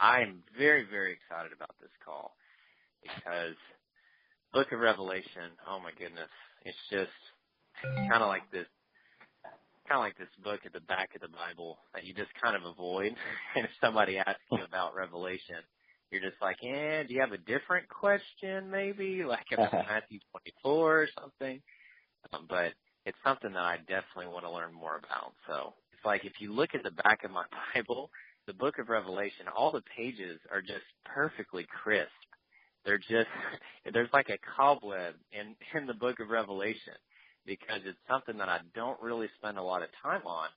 I'm very, very excited about this call because Book of Revelation, oh my goodness, it's just kind of like this book at the back of the Bible that you just kind of avoid. And if somebody asks you about Revelation, you're just like, do you have a different question maybe, like about Matthew 24 or something? But it's something that I definitely want to learn more about. So it's like if you look at the back of my Bible, the Book of Revelation, all the pages are just perfectly crisp. There's like a cobweb in the Book of Revelation, because it's something that I don't really spend a lot of time on,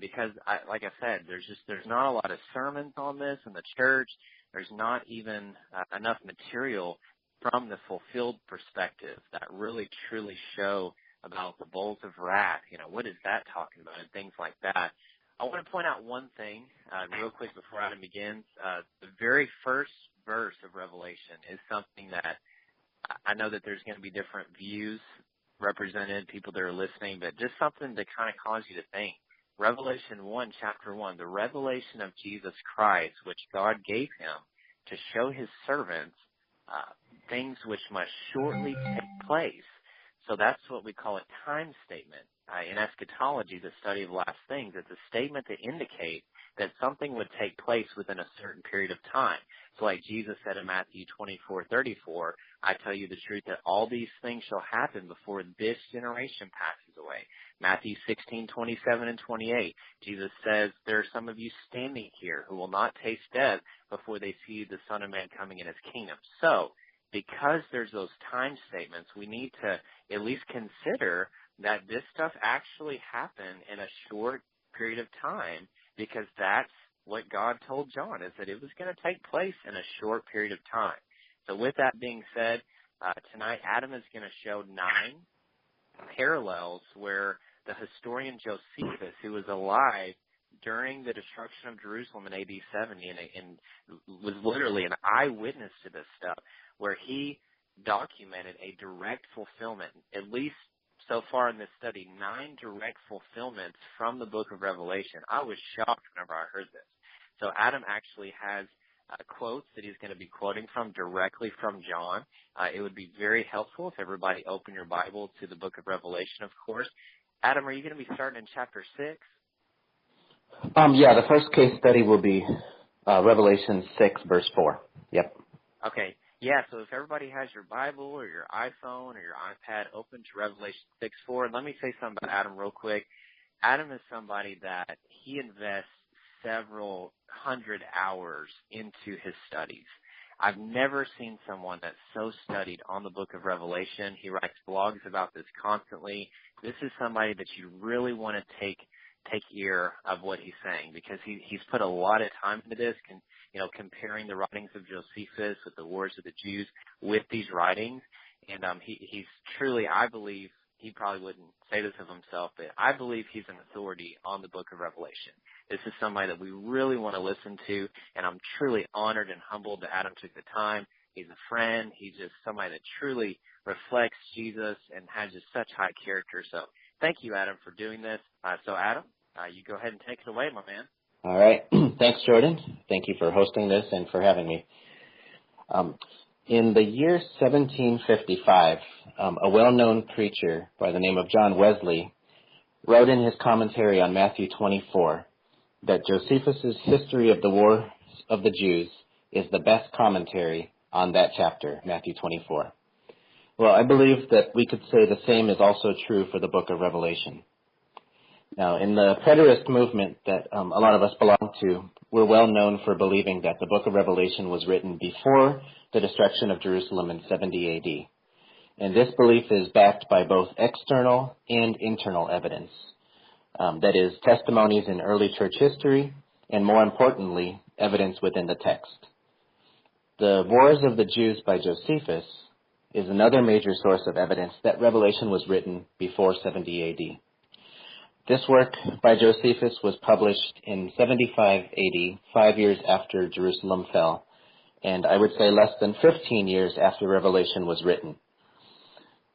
because like I said, there's not a lot of sermons on this in the church. There's not even enough material from the fulfilled perspective that really truly show about the bowls of wrath. What is that talking about, and things like that. I want to point out one thing real quick before Adam begins. The very first verse of Revelation is something that I know that there's going to be different views represented, people that are listening, but just something to kind of cause you to think. Revelation 1, chapter 1, the revelation of Jesus Christ, which God gave him to show his servants things which must shortly take place. So that's what we call a time statement. In eschatology, the study of last things, it's a statement to indicate that something would take place within a certain period of time. So like Jesus said in Matthew 24:34, I tell you the truth that all these things shall happen before this generation passes away. Matthew 16:27 and 28, Jesus says, there are some of you standing here who will not taste death before they see the Son of Man coming in his kingdom. So because there's those time statements, we need to at least consider that this stuff actually happened in a short period of time, because that's what God told John, is that it was going to take place in a short period of time. So with that being said, tonight Adam is going to show 9 parallels where the historian Josephus, who was alive during the destruction of Jerusalem in AD 70 and was literally an eyewitness to this stuff, where he documented a direct fulfillment, at least so far in this study, 9 direct fulfillments from the book of Revelation. I was shocked whenever I heard this. So Adam actually has quotes that he's going to be quoting from directly from John. It would be very helpful if everybody opened your Bible to the book of Revelation, of course. Adam, are you going to be starting in chapter 6? Yeah, the first case study will be Revelation 6, verse 4. Yep. Okay. Yeah, so if everybody has your Bible or your iPhone or your iPad open to Revelation 6:4, let me say something about Adam real quick. Adam is somebody that he invests several hundred hours into his studies. I've never seen someone that's so studied on the book of Revelation. He writes blogs about this constantly. This is somebody that you really want to take ear of what he's saying, because he's put a lot of time into this, comparing the writings of Josephus with the Wars of the Jews with these writings. And he's truly, I believe, he probably wouldn't say this of himself, but I believe he's an authority on the book of Revelation. This is somebody that we really want to listen to, and I'm truly honored and humbled that Adam took the time. He's a friend. He's just somebody that truly reflects Jesus and has just such high character. So thank you, Adam, for doing this. So Adam, you go ahead and take it away, my man. All right. Thanks, Jordan. Thank you for hosting this and for having me. In the year 1755, a well-known preacher by the name of John Wesley wrote in his commentary on Matthew 24 that Josephus's History of the War of the Jews is the best commentary on that chapter, Matthew 24. Well, I believe that we could say the same is also true for the book of Revelation. Now, in the preterist movement that a lot of us belong to, we're well known for believing that the book of Revelation was written before the destruction of Jerusalem in 70 AD. And this belief is backed by both external and internal evidence. That is, testimonies in early church history, and more importantly, evidence within the text. The Wars of the Jews by Josephus is another major source of evidence that Revelation was written before 70 AD. This work by Josephus was published in 75 AD, 5 years after Jerusalem fell, and I would say less than 15 years after Revelation was written.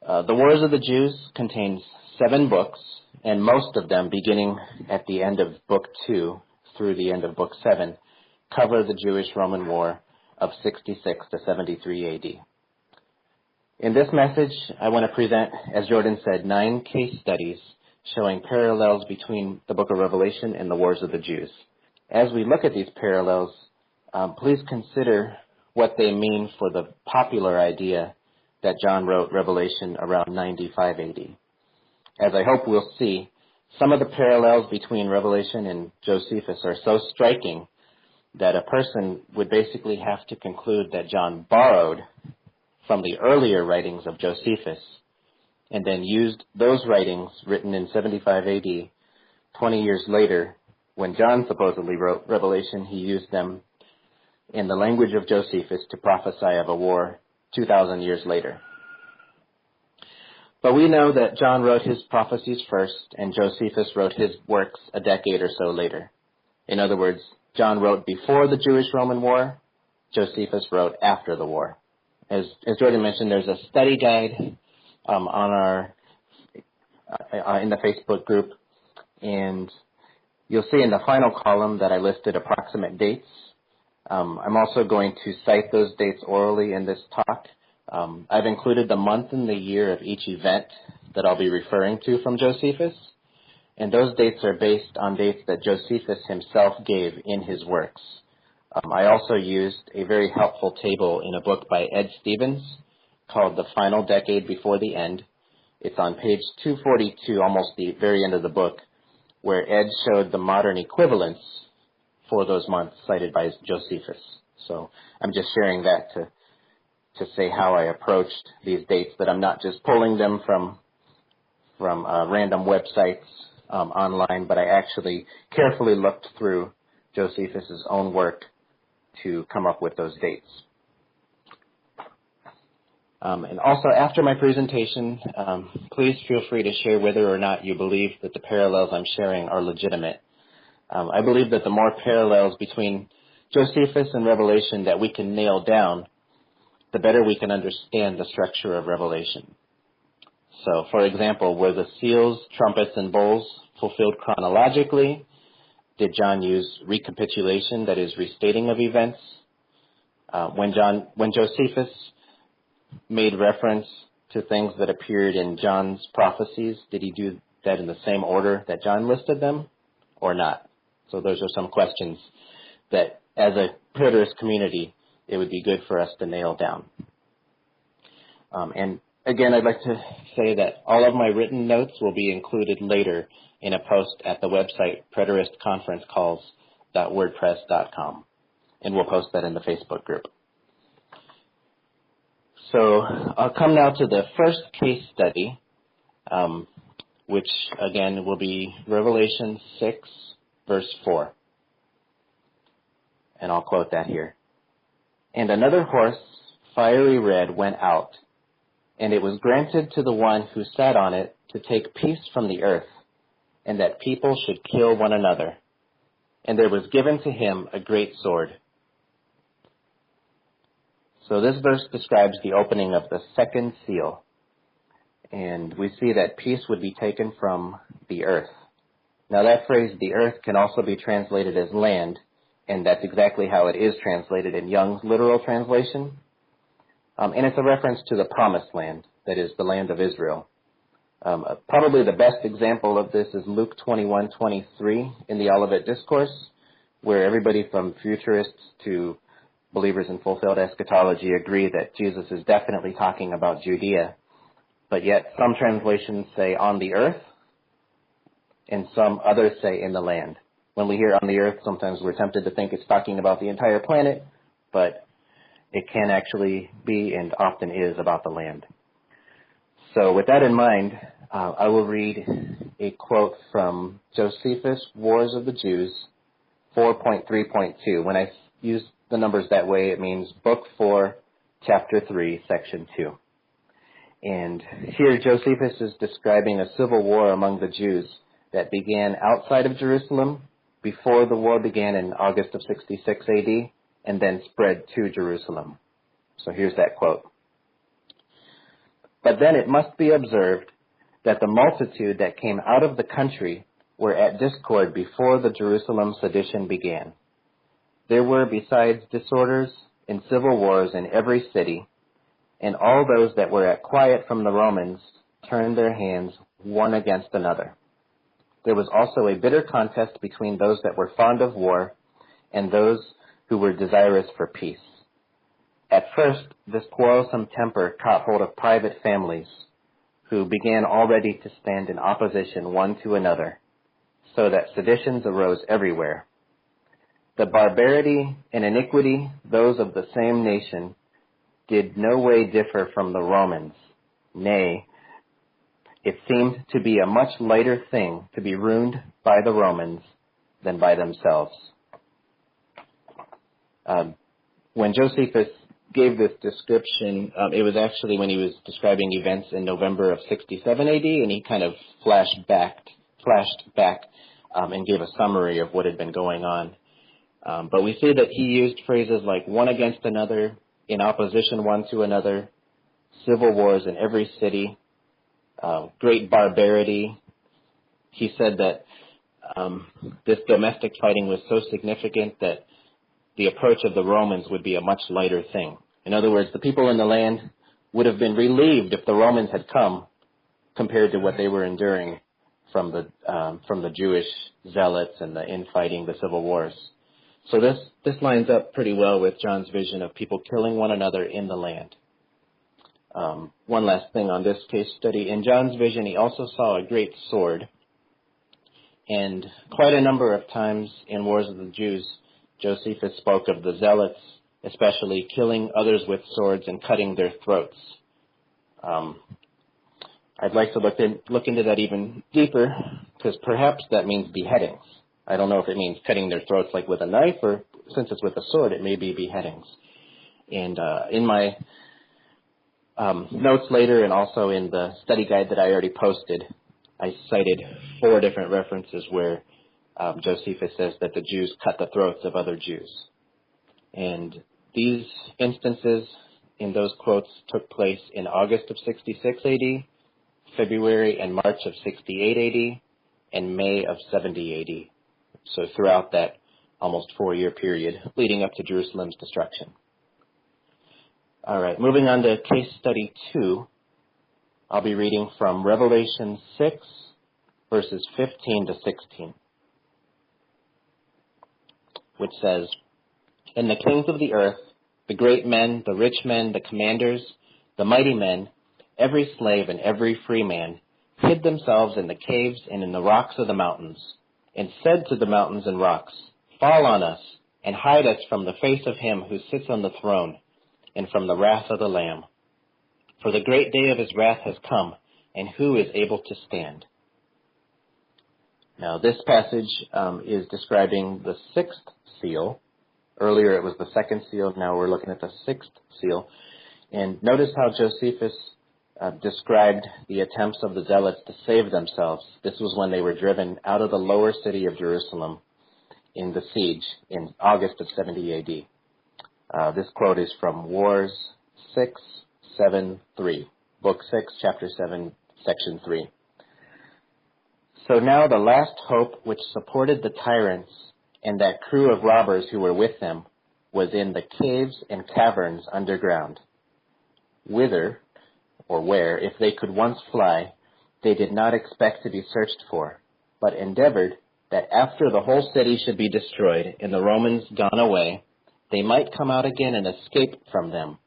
The Wars of the Jews contains 7 books, and most of them, beginning at the end of Book 2 through the end of Book 7, cover the Jewish-Roman War of 66 to 73 AD. In this message, I want to present, as Jordan said, 9 case studies showing parallels between the book of Revelation and the Wars of the Jews. As we look at these parallels, please consider what they mean for the popular idea that John wrote Revelation around 95 AD. As I hope we'll see, some of the parallels between Revelation and Josephus are so striking that a person would basically have to conclude that John borrowed from the earlier writings of Josephus and then used those writings written in 75 AD, 20 years later, when John supposedly wrote Revelation, he used them in the language of Josephus to prophesy of a war 2,000 years later. But we know that John wrote his prophecies first and Josephus wrote his works a decade or so later. In other words, John wrote before the Jewish-Roman War, Josephus wrote after the war. As Jordan mentioned, there's a study guide on our in the Facebook group, and you'll see in the final column that I listed approximate dates. I'm also going to cite those dates orally in this talk. I've included the month and the year of each event that I'll be referring to from Josephus, and those dates are based on dates that Josephus himself gave in his works. I also used a very helpful table in a book by Ed Stevens called The Final Decade Before the End. It's on page 242, almost the very end of the book, where Ed showed the modern equivalents for those months cited by Josephus. So I'm just sharing that to say how I approached these dates, that I'm not just pulling them from random websites online, but I actually carefully looked through Josephus's own work to come up with those dates. And also, after my presentation, please feel free to share whether or not you believe that the parallels I'm sharing are legitimate. I believe that the more parallels between Josephus and Revelation that we can nail down, the better we can understand the structure of Revelation. So, for example, were the seals, trumpets, and bowls fulfilled chronologically? Did John use recapitulation, that is, restating of events? When Josephus made reference to things that appeared in John's prophecies, did he do that in the same order that John listed them, or not? So those are some questions that, as a preterist community, it would be good for us to nail down. And again, I'd like to say that all of my written notes will be included later in a post at the website preteristconferencecalls.wordpress.com, and we'll post that in the Facebook group. So I'll come now to the first case study, which again will be Revelation 6, verse 4. And I'll quote that here. And another horse, fiery red, went out, and it was granted to the one who sat on it to take peace from the earth, and that people should kill one another. And there was given to him a great sword. So this verse describes the opening of the second seal, and we see that peace would be taken from the earth. Now that phrase, the earth, can also be translated as land, and that's exactly how it is translated in Young's literal translation. And it's a reference to the promised land, that is, the land of Israel. Probably the best example of this is Luke 21:23 in the Olivet Discourse, where everybody from futurists to believers in fulfilled eschatology agree that Jesus is definitely talking about Judea, but yet some translations say on the earth, and some others say in the land. When we hear on the earth, sometimes we're tempted to think it's talking about the entire planet, but it can actually be and often is about the land. So with that in mind, I will read a quote from Josephus' Wars of the Jews 4.3.2. When I use the numbers that way, it means Book 4, Chapter 3, Section 2. And here Josephus is describing a civil war among the Jews that began outside of Jerusalem before the war began in August of 66 AD and then spread to Jerusalem. So here's that quote. But then it must be observed that the multitude that came out of the country were at discord before the Jerusalem sedition began. there were besides disorders and civil wars in every city, and all those that were at quiet from the Romans turned their hands one against another. There was also a bitter contest between those that were fond of war and those who were desirous for peace. At first, this quarrelsome temper caught hold of private families, who began already to stand in opposition one to another, so that seditions arose everywhere. The barbarity and iniquity, those of the same nation, did no way differ from the Romans. Nay, it seemed to be a much lighter thing to be ruined by the Romans than by themselves. When Josephus gave this description, it was actually when he was describing events in November of 67 AD, and he kind of flashed back and gave a summary of what had been going on. But we see that he used phrases like one against another, in opposition one to another, civil wars in every city, great barbarity. He said that this domestic fighting was so significant that the approach of the Romans would be a much lighter thing. In other words, the people in the land would have been relieved if the Romans had come, compared to what they were enduring from the Jewish zealots and the infighting, the civil wars. So this lines up pretty well with John's vision of people killing one another in the land. One last thing on this case study. In John's vision, he also saw a great sword. And quite a number of times in Wars of the Jews, Josephus spoke of the zealots, especially killing others with swords and cutting their throats. I'd like to look into that even deeper, because perhaps that means beheadings. I don't know if it means cutting their throats like with a knife, or since it's with a sword, it may be beheadings. And in my notes later, and also in the study guide that I already posted, I cited 4 different references where Josephus says that the Jews cut the throats of other Jews. And these instances in those quotes took place in August of 66 AD, February and March of 68 AD, and May of 70 AD. So throughout that almost 4-year period leading up to Jerusalem's destruction. All right, moving on to case study 2, I'll be reading from Revelation 6, verses 15 to 16, which says, "And the kings of the earth, the great men, the rich men, the commanders, the mighty men, every slave and every free man, hid themselves in the caves and in the rocks of the mountains, and said to the mountains and rocks, Fall on us, and hide us from the face of him who sits on the throne, and from the wrath of the Lamb. For the great day of his wrath has come, and who is able to stand?" Now, this passage is describing the 6th seal. Earlier it was the 2nd seal. Now we're looking at the 6th seal. And notice how Josephus described the attempts of the zealots to save themselves. This was when they were driven out of the lower city of Jerusalem in the siege in August of 70 AD. This quote is from Wars 6:7-3, Book 6, Chapter 7, Section 3. "So now the last hope which supported the tyrants and that crew of robbers who were with them was in the caves and caverns underground, whither, or where, if they could once fly, they did not expect to be searched for, but endeavored that after the whole city should be destroyed and the Romans gone away, they might come out again and escape from them.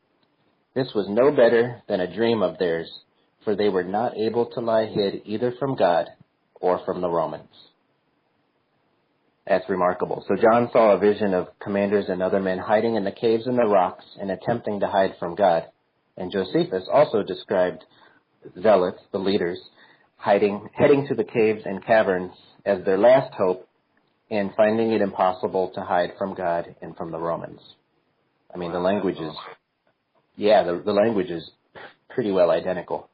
This was no better than a dream of theirs, for they were not able to lie hid either from God or from the Romans." That's remarkable. So John saw a vision of commanders and other men hiding in the caves and the rocks and attempting to hide from God. And Josephus also described zealots, the leaders, heading to the caves and caverns as their last hope and finding it impossible to hide from God and from the Romans. I mean, the language is, the language is pretty well identical.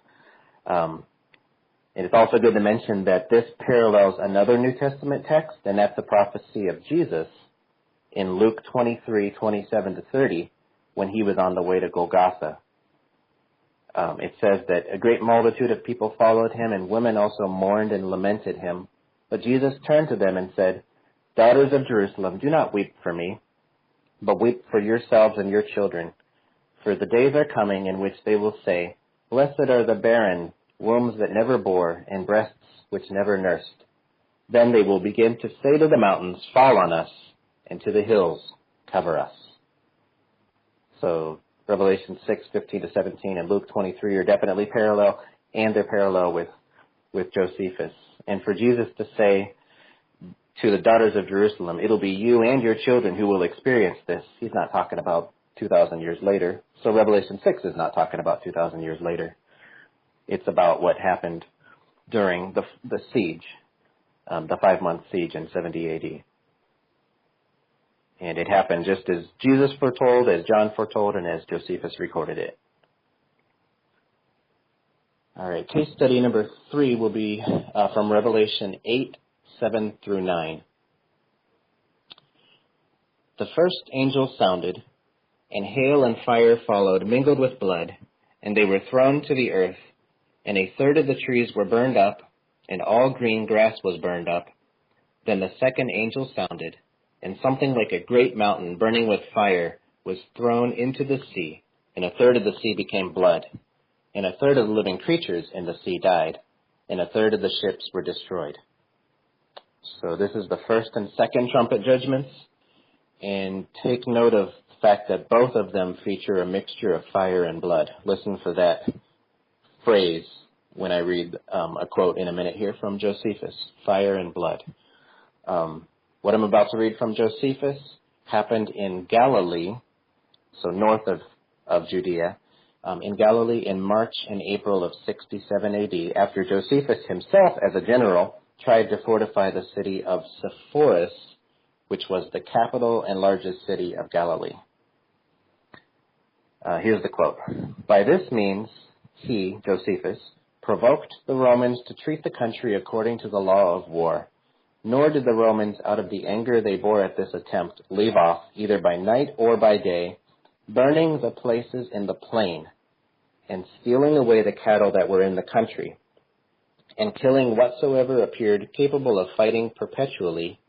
And it's also good to mention that this parallels another New Testament text, and that's the prophecy of Jesus in Luke 23:27-30, when he was on the way to Golgotha. It says that a great multitude of people followed him, and women also mourned and lamented him. But Jesus turned to them and said, "Daughters of Jerusalem, do not weep for me, but weep for yourselves and your children. For the days are coming in which they will say, Blessed are the barren, wombs that never bore, and breasts which never nursed. Then they will begin to say to the mountains, Fall on us, and to the hills, cover us. So Revelation 6:15-17 and Luke 23 are definitely parallel, and they're parallel with Josephus. And for Jesus to say to the daughters of Jerusalem, it'll be you and your children who will experience this, he's not talking about 2,000 years later. So Revelation 6 is not talking about 2,000 years later. It's about what happened during the siege, the 5-month siege in 70 AD. And it happened just as Jesus foretold, as John foretold, and as Josephus recorded it. All right, case study number 3 will be from Revelation 8:7-9. The first angel sounded, and hail and fire followed, mingled with blood, and they were thrown to the earth, and a third of the trees were burned up, and all green grass was burned up. Then the second angel sounded, and something like a great mountain burning with fire was thrown into the sea, and a third of the sea became blood, and a third of the living creatures in the sea died, and a third of the ships were destroyed. So this is the first and second trumpet judgments, and take note of the fact that both of them feature a mixture of fire and blood. Listen for that phrase when I read a quote in a minute here from Josephus, fire and blood. What I'm about to read from Josephus happened in Galilee, so north of Judea, in Galilee in March and April of 67 AD, after Josephus himself, as a general, tried to fortify the city of Sepphoris, which was the capital and largest city of Galilee. Here's the quote. By this means, he, Josephus, provoked the Romans to treat the country according to the law of war. Nor did the Romans, out of the anger they bore at this attempt, leave off, either by night or by day, burning the places in the plain, and stealing away the cattle that were in the country, and killing whatsoever appeared capable of fighting perpetually,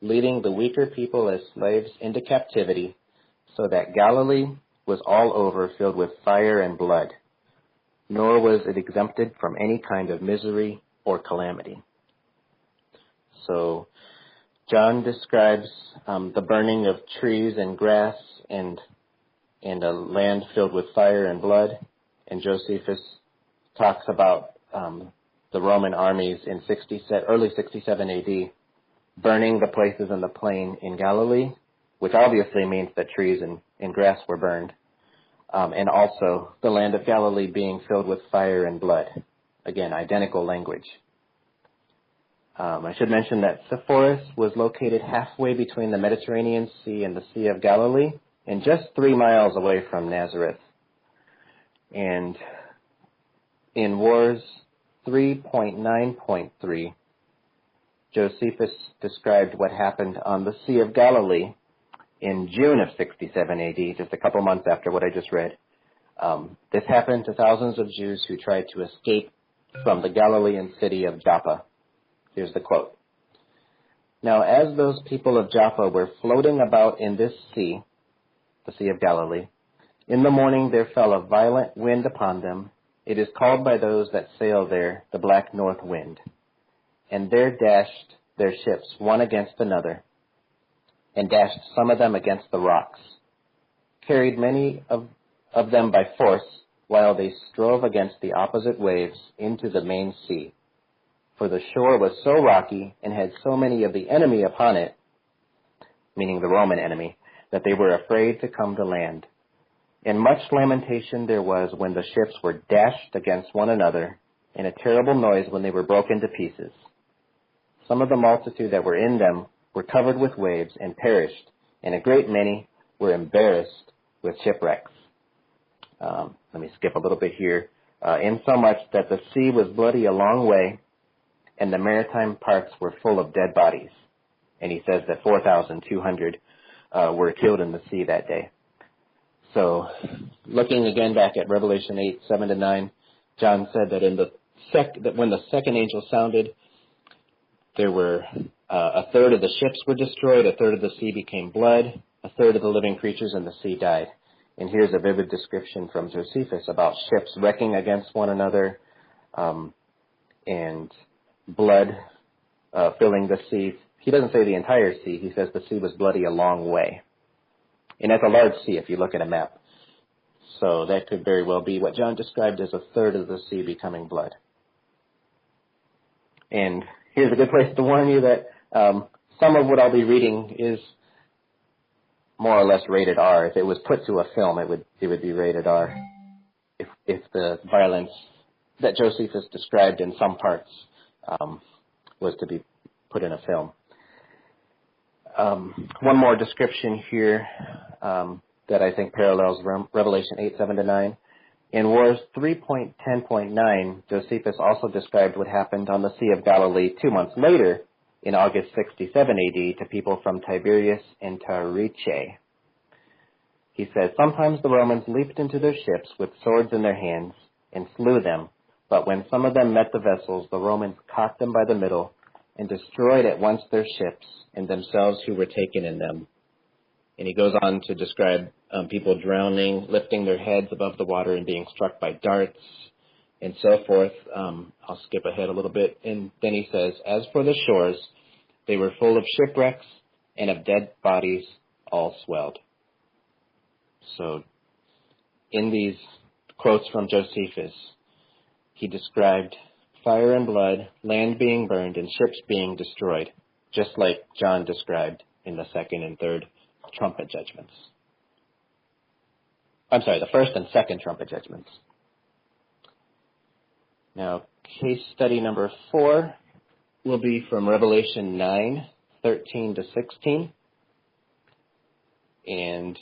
leading the weaker people as slaves into captivity, so that Galilee was all over filled with fire and blood, nor was it exempted from any kind of misery or calamity. So John describes the burning of trees and grass and a land filled with fire and blood, and Josephus talks about the Roman armies in early 67 AD burning the places in the plain in Galilee, which obviously means that trees and grass were burned, and also the land of Galilee being filled with fire and blood. Again, identical language. I should mention that Sepphoris was located halfway between the Mediterranean Sea and the Sea of Galilee, and just 3 miles away from Nazareth. And in Wars 3.9.3, Josephus described what happened on the Sea of Galilee in June of 67 AD, just a couple months after what I just read. This happened to thousands of Jews who tried to escape from the Galilean city of Joppa. Here's the quote. Now, as those people of Joppa were floating about in this sea, the Sea of Galilee, in the morning there fell a violent wind upon them. It is called by those that sail there the Black North Wind. And there dashed their ships one against another, and dashed some of them against the rocks, carried many of them by force, while they strove against the opposite waves into the main sea. For the shore was so rocky, and had so many of the enemy upon it, meaning the Roman enemy, that they were afraid to come to land. And much lamentation there was when the ships were dashed against one another, and a terrible noise when they were broken to pieces. Some of the multitude that were in them were covered with waves and perished, and a great many were embarrassed with shipwrecks. Let me skip a little bit here. Insomuch that the sea was bloody a long way, and the maritime parts were full of dead bodies. And he says that 4,200 were killed in the sea that day. So, looking again back at Revelation 8:7-9, John said that when the second angel sounded, there were a third of the ships were destroyed, a third of the sea became blood, a third of the living creatures in the sea died. And here's a vivid description from Josephus about ships wrecking against one another, and blood filling the sea. He doesn't say the entire sea. He says the sea was bloody a long way. And that's a large sea if you look at a map. So that could very well be what John described as a third of the sea becoming blood. And here's a good place to warn you that some of what I'll be reading is more or less rated R. If it was put to a film, it would be rated R. If the violence that Josephus described in some parts was to be put in a film. One more description here that I think parallels Revelation 8:7-9. In Wars 3.10.9, Josephus also described what happened on the Sea of Galilee 2 months later, in August 67 AD, to people from Tiberias and Tariche. He says, sometimes the Romans leaped into their ships with swords in their hands and slew them, but when some of them met the vessels, the Romans caught them by the middle and destroyed at once their ships and themselves who were taken in them. And he goes on to describe people drowning, lifting their heads above the water and being struck by darts and so forth. I'll skip ahead a little bit. And then he says, as for the shores, they were full of shipwrecks and of dead bodies all swelled. So in these quotes from Josephus, he described fire and blood, land being burned, and ships being destroyed, just like John described in the second and third trumpet judgments. I'm sorry, the first and second trumpet judgments. Now, case study number 4 will be from Revelation 9:13-16. And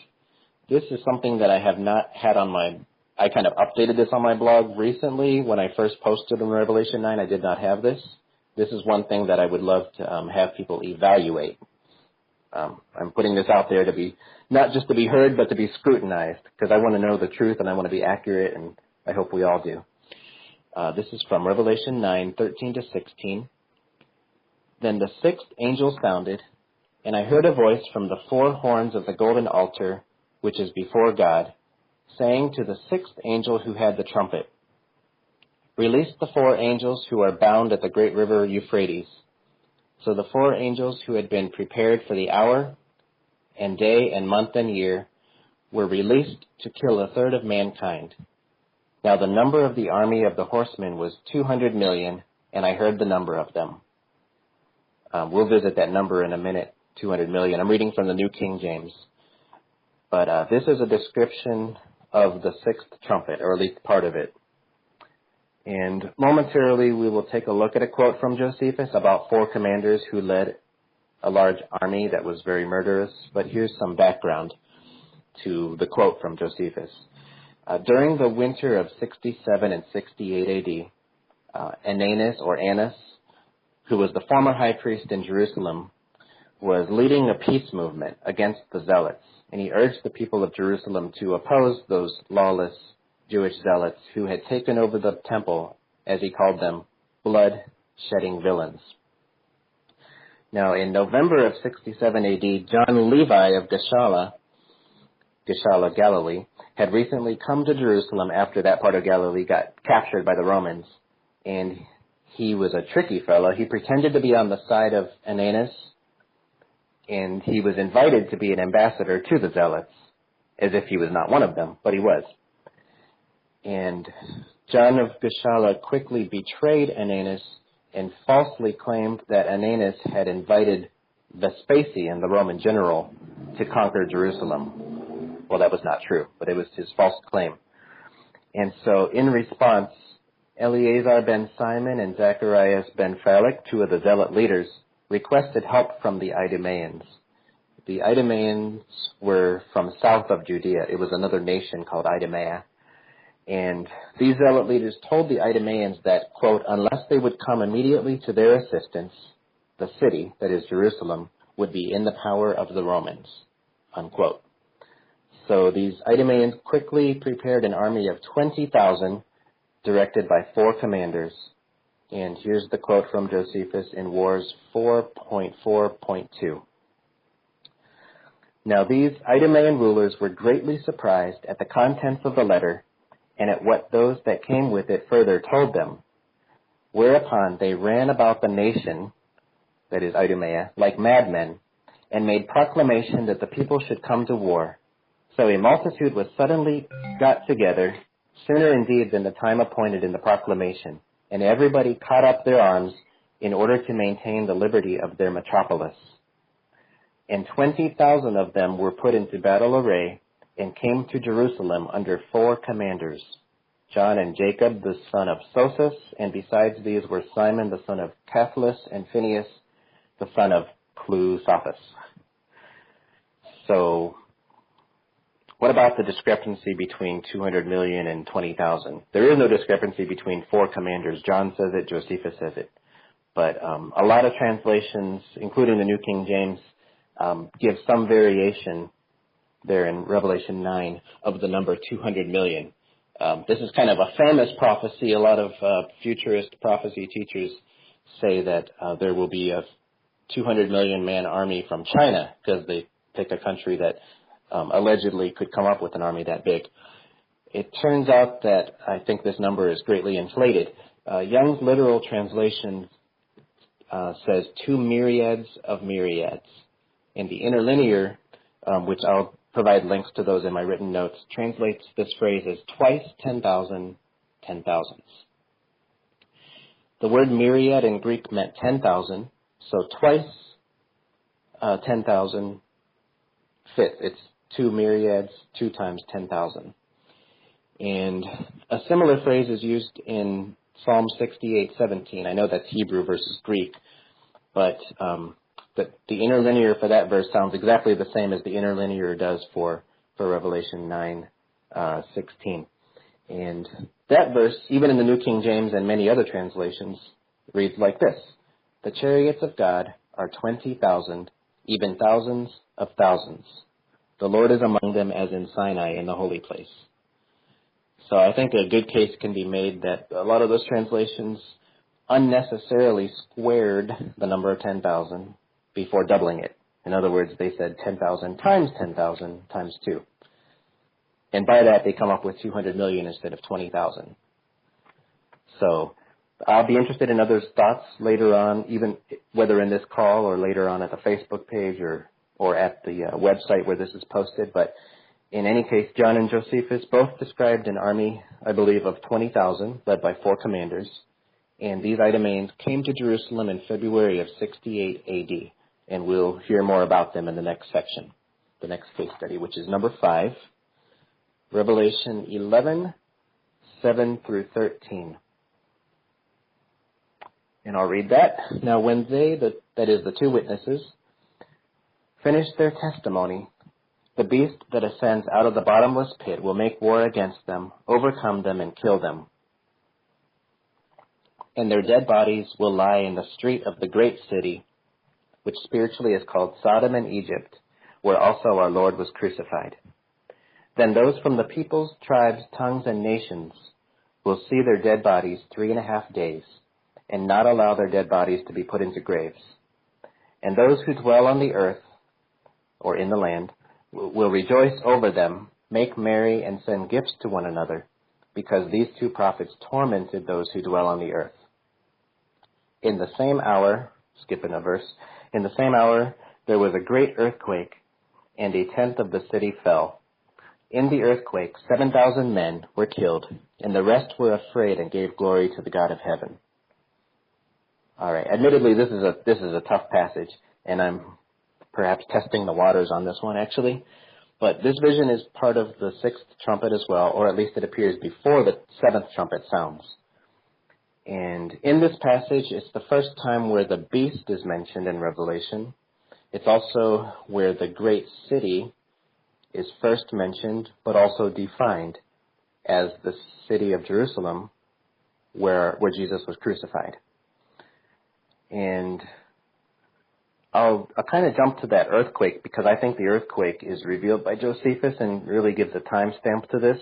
this is something that I have not had on I kind of updated this on my blog recently. When I first posted in Revelation 9, I did not have this. This is one thing that I would love to have people evaluate. I'm putting this out there to be, not just to be heard, but to be scrutinized, because I want to know the truth and I want to be accurate, and I hope we all do. This is from Revelation 9:13-16. Then the 6th angel sounded, and I heard a voice from the 4 horns of the golden altar, which is before God, saying to the 6th angel who had the trumpet, release the 4 angels who are bound at the great river Euphrates. So the 4 angels who had been prepared for the hour and day and month and year were released to kill a third of mankind. Now the number of the army of the horsemen was 200 million, and I heard the number of them. We'll visit that number in a minute, 200 million. I'm reading from the New King James. But this is a description of the 6th trumpet, or at least part of it. And momentarily we will take a look at a quote from Josephus about 4 commanders who led a large army that was very murderous. But here's some background to the quote from Josephus. During the winter of 67 and 68 AD, Annas, who was the former high priest in Jerusalem, was leading a peace movement against the Zealots. And he urged the people of Jerusalem to oppose those lawless Jewish zealots who had taken over the temple, as he called them, blood-shedding villains. Now, in November of 67 AD, John Levi of Gischala, Galilee, had recently come to Jerusalem after that part of Galilee got captured by the Romans. And he was a tricky fellow. He pretended to be on the side of Annas, and he was invited to be an ambassador to the Zealots, as if he was not one of them, but he was. And John of Gischala quickly betrayed Annas and falsely claimed that Annas had invited Vespasian, the Roman general, to conquer Jerusalem. Well, that was not true, but it was his false claim. And so in response, Eleazar ben Simon and Zacharias ben Phalec, 2 of the zealot leaders, requested help from the Idumeans. The Idumeans were from south of Judea. It was another nation called Idumea. And these zealot leaders told the Idumeans that, quote, unless they would come immediately to their assistance, the city, that is Jerusalem, would be in the power of the Romans, unquote. So these Idumeans quickly prepared an army of 20,000 directed by 4 commanders. And here's the quote from Josephus in Wars 4.4.2. Now these Idumean rulers were greatly surprised at the contents of the letter and at what those that came with it further told them. Whereupon they ran about the nation, that is Idumea, like madmen, and made proclamation that the people should come to war. So a multitude was suddenly got together, sooner indeed than the time appointed in the proclamation, and everybody caught up their arms in order to maintain the liberty of their metropolis. And 20,000 of them were put into battle array, and came to Jerusalem under 4 commanders, John and Jacob the son of Sosas, and besides these were Simon the son of Cathlus, and Phineas the son of Clusophus. So, what about the discrepancy between 200 million and 20,000? There is no discrepancy between 4 commanders. John says it, Josephus says it. But a lot of translations, including the New King James, give some variation there in Revelation 9 of the number 200 million. This is kind of a famous prophecy. A lot of futurist prophecy teachers say that there will be a 200 million man army from China, because they pick a country that allegedly could come up with an army that big. It turns out that I think this number is greatly inflated. Young's literal translation says 2 myriads of myriads. And the interlinear, which I'll provide links to those in my written notes, translates this phrase as twice 10,000, 10,000s. The word myriad in Greek meant 10,000, so twice 10,000 fits. It's 2 myriads, 2 times 10,000. And a similar phrase is used in Psalm 68:17. I know that's Hebrew versus Greek, but the interlinear for that verse sounds exactly the same as the interlinear does for Revelation 9:16. And that verse, even in the New King James and many other translations, reads like this: "The chariots of God are 20,000, even thousands of thousands. The Lord is among them as in Sinai in the holy place." So I think a good case can be made that a lot of those translations unnecessarily squared the number of 10,000 before doubling it. In other words, they said 10,000 times 10,000 times 2. And by that, they come up with 200 million instead of 20,000. So I'll be interested in others' thoughts later on, even whether in this call or later on at the Facebook page or at the website where this is posted. But in any case, John and Josephus both described an army, I believe, of 20,000, led by 4 commanders. And these Idumeans came to Jerusalem in February of 68 A.D., and we'll hear more about them in the next section, the next case study, which is number 5, Revelation 11, 7 through 13. And I'll read that. "Now when they, that is the 2 witnesses, finish their testimony, the beast that ascends out of the bottomless pit will make war against them, overcome them, and kill them. And their dead bodies will lie in the street of the great city, which spiritually is called Sodom and Egypt, where also our Lord was crucified. Then those from the peoples, tribes, tongues, and nations will see their dead bodies 3.5 days, and not allow their dead bodies to be put into graves. And those who dwell on the earth, or in the land, will rejoice over them, make merry, and send gifts to one another, because these 2 prophets tormented those who dwell on the earth. In the same hour," skipping a verse, "in the same hour there was a great earthquake, and 1/10 of the city fell. In the earthquake 7,000 men were killed, and the rest were afraid and gave glory to the God of heaven." All right. Admittedly, this is a tough passage, and I'm perhaps testing the waters on this one, actually. But this vision is part of the 6th trumpet as well, or at least it appears before the 7th trumpet sounds. And in this passage, it's the first time where the beast is mentioned in Revelation. It's also where the great city is first mentioned, but also defined as the city of Jerusalem, where Jesus was crucified. And I'll kind of jump to that earthquake, because I think the earthquake is revealed by Josephus and really gives a timestamp to this.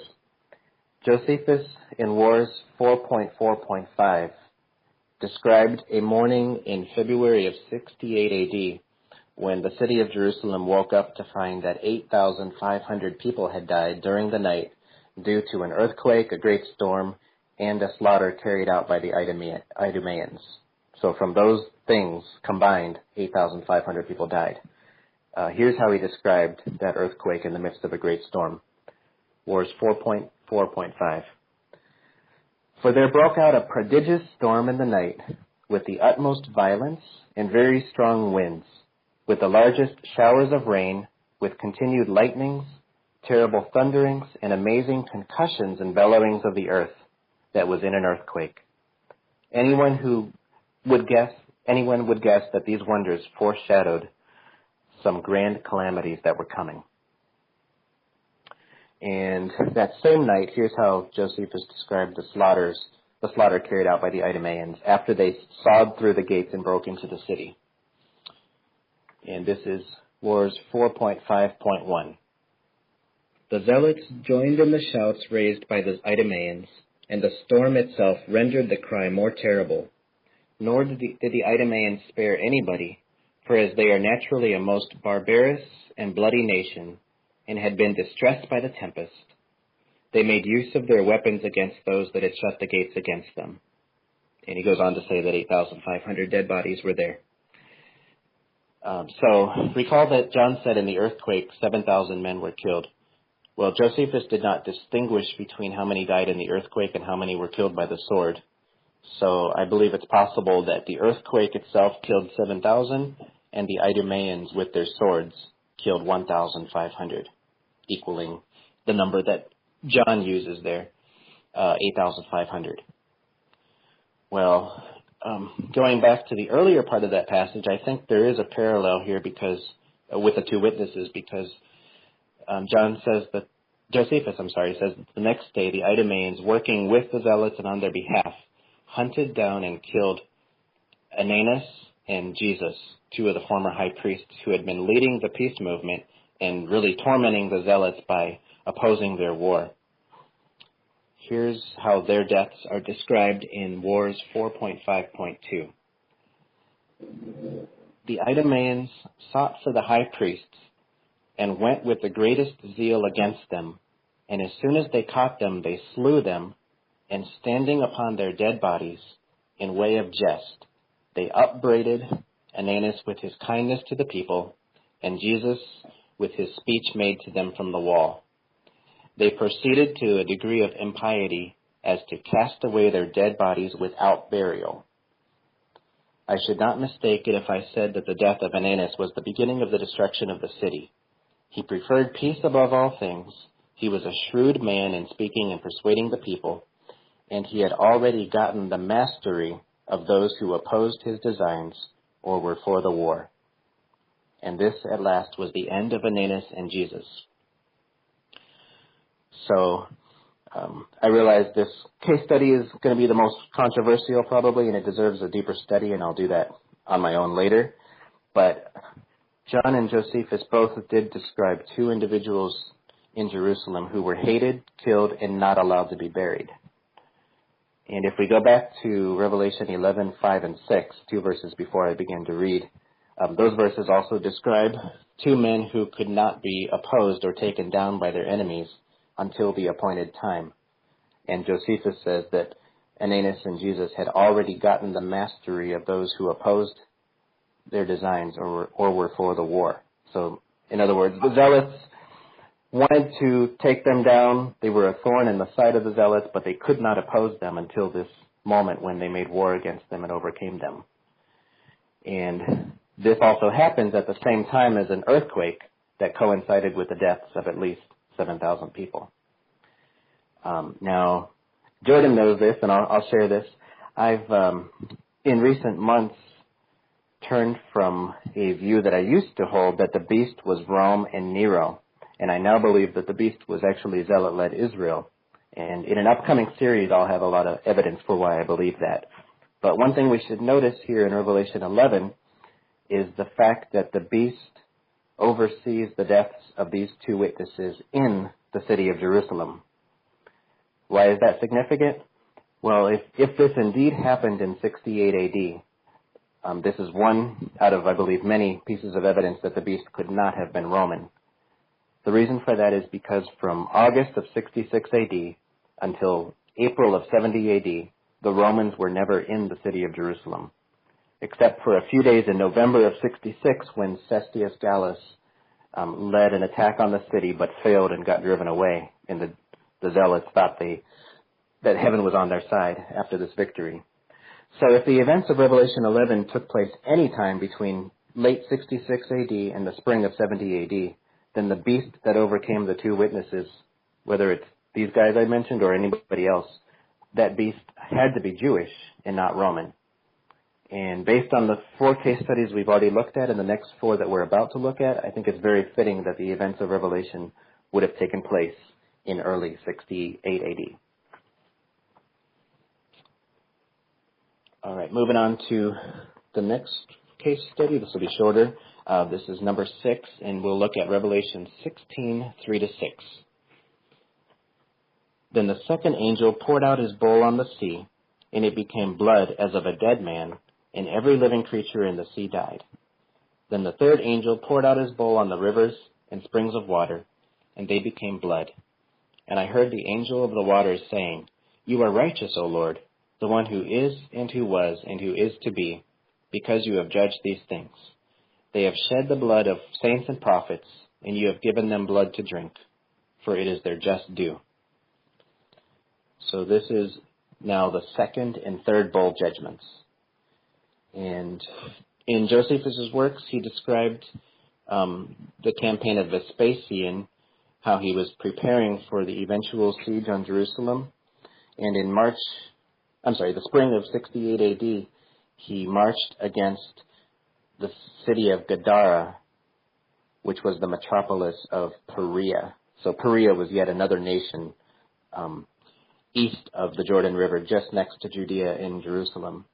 Josephus, in Wars 4.4.5, described a morning in February of 68 A.D. when the city of Jerusalem woke up to find that 8,500 people had died during the night due to an earthquake, a great storm, and a slaughter carried out by the Idumeans. So from those things combined, 8,500 people died. Here's how he described that earthquake in the midst of a great storm. Wars 4.4.5. For there broke out a prodigious storm in the night, with the utmost violence and very strong winds, with the largest showers of rain, with continued lightnings, terrible thunderings, and amazing concussions and bellowings of the earth that was in an earthquake. Anyone would guess that these wonders foreshadowed some grand calamities that were coming. And that same night, here's how Josephus described the slaughter carried out by the Idumeans after they sawed through the gates and broke into the city. And this is Wars 4.5.1. The Zealots joined in the shouts raised by the Idumeans, and the storm itself rendered the cry more terrible. Nor did the Idumeans spare anybody, for as they are naturally a most barbarous and bloody nation, and had been distressed by the tempest, they made use of their weapons against those that had shut the gates against them. And he goes on to say that 8,500 dead bodies were there. So recall that John said in the earthquake 7,000 men were killed. Well, Josephus did not distinguish between how many died in the earthquake and how many were killed by the sword. So I believe it's possible that the earthquake itself killed 7,000 and the Idumeans with their swords killed 1,500, equaling the number that John uses there, 8,500. Well, going back to the earlier part of that passage, I think there is a parallel here because with the two witnesses, because Josephus says the next day the Idumeans, working with the Zealots and on their behalf, hunted down and killed Ananus and Jesus, two of the former high priests who had been leading the peace movement and really tormenting the Zealots by opposing their war. Here's how their deaths are described in Wars 4.5.2. The Idumeans sought for the high priests and went with the greatest zeal against them, and as soon as they caught them, they slew them, and standing upon their dead bodies, in way of jest, they upbraided Ananus with his kindness to the people, and Jesus with his speech made to them from the wall. They proceeded to a degree of impiety as to cast away their dead bodies without burial. I should not mistake it if I said that the death of Ananus was the beginning of the destruction of the city. He preferred peace above all things. He was a shrewd man in speaking and persuading the people, and he had already gotten the mastery of those who opposed his designs or were for the war. And this, at last, was the end of Ananus and Jesus. So I realize this case study is going to be the most controversial probably, and it deserves a deeper study, and I'll do that on my own later. But John and Josephus both did describe two individuals in Jerusalem who were hated, killed, and not allowed to be buried. And if we go back to Revelation 11:5 and 6, two verses before I begin to read, those verses also describe two men who could not be opposed or taken down by their enemies until the appointed time. And Josephus says that Ananus and Jesus had already gotten the mastery of those who opposed their designs or were for the war. So, in other words, the Zealots wanted to take them down. They were a thorn in the side of the Zealots, but they could not oppose them until this moment when they made war against them and overcame them. And this also happens at the same time as an earthquake that coincided with the deaths of at least 7,000 people. Now, Jordan knows this, and I'll share this. I've, in recent months, turned from a view that I used to hold that the beast was Rome and Nero, and I now believe that the beast was actually Zealot-led Israel. And in an upcoming series, I'll have a lot of evidence for why I believe that. But one thing we should notice here in Revelation 11 is the fact that the beast oversees the deaths of these two witnesses in the city of Jerusalem. Why is that significant? Well, if this indeed happened in 68 AD, This is one out of, I believe, many pieces of evidence that the beast could not have been Roman. The reason for that is because from August of 66 AD until April of 70 AD, the Romans were never in the city of Jerusalem, except for a few days in November of 66 when Cestius Gallus led an attack on the city but failed and got driven away, and the zealots thought that heaven was on their side after this victory. So if the events of Revelation 11 took place any time between late 66 AD and the spring of 70 AD, then the beast that overcame the two witnesses, whether it's these guys I mentioned or anybody else, that beast had to be Jewish and not Roman. And based on the 4 case studies we've already looked at and the next 4 that we're about to look at, I think it's very fitting that the events of Revelation would have taken place in early 68 AD. All right, moving on to the next case study. This will be shorter. This is number 6, and we'll look at Revelation 16, 3-6. Then the second angel poured out his bowl on the sea, and it became blood as of a dead man, and every living creature in the sea died. Then the third angel poured out his bowl on the rivers and springs of water, and they became blood. And I heard the angel of the waters saying, "You are righteous, O Lord, the one who is and who was and who is to be, because you have judged these things. They have shed the blood of saints and prophets, and you have given them blood to drink, for it is their just due." So this is now the second and third bowl judgments. And in Josephus' works, he described the campaign of Vespasian, how he was preparing for the eventual siege on Jerusalem. And in the spring of 68 AD, he marched against the city of Gadara, which was the metropolis of Perea. So Perea was yet another nation east of the Jordan River, just next to Judea in Jerusalem.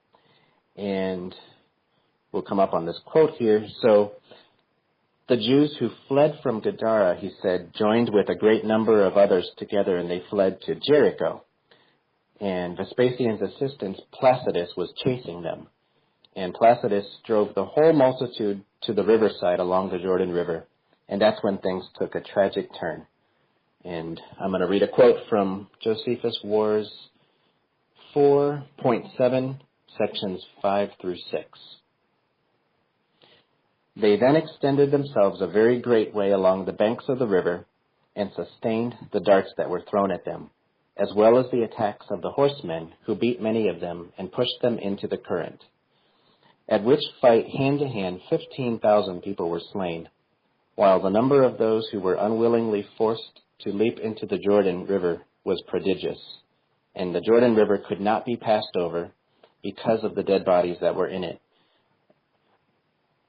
And we'll come up on this quote here. So the Jews who fled from Gadara, he said, joined with a great number of others together, and they fled to Jericho. And Vespasian's assistant, Placidus, was chasing them. And Placidus drove the whole multitude to the riverside along the Jordan River. And that's when things took a tragic turn. And I'm going to read a quote from Josephus' Wars 4.7, sections 5-6. They then extended themselves a very great way along the banks of the river and sustained the darts that were thrown at them, as well as the attacks of the horsemen, who beat many of them and pushed them into the current. At which fight, hand to hand, 15,000 people were slain, while the number of those who were unwillingly forced to leap into the Jordan River was prodigious, and the Jordan River could not be passed over because of the dead bodies that were in it,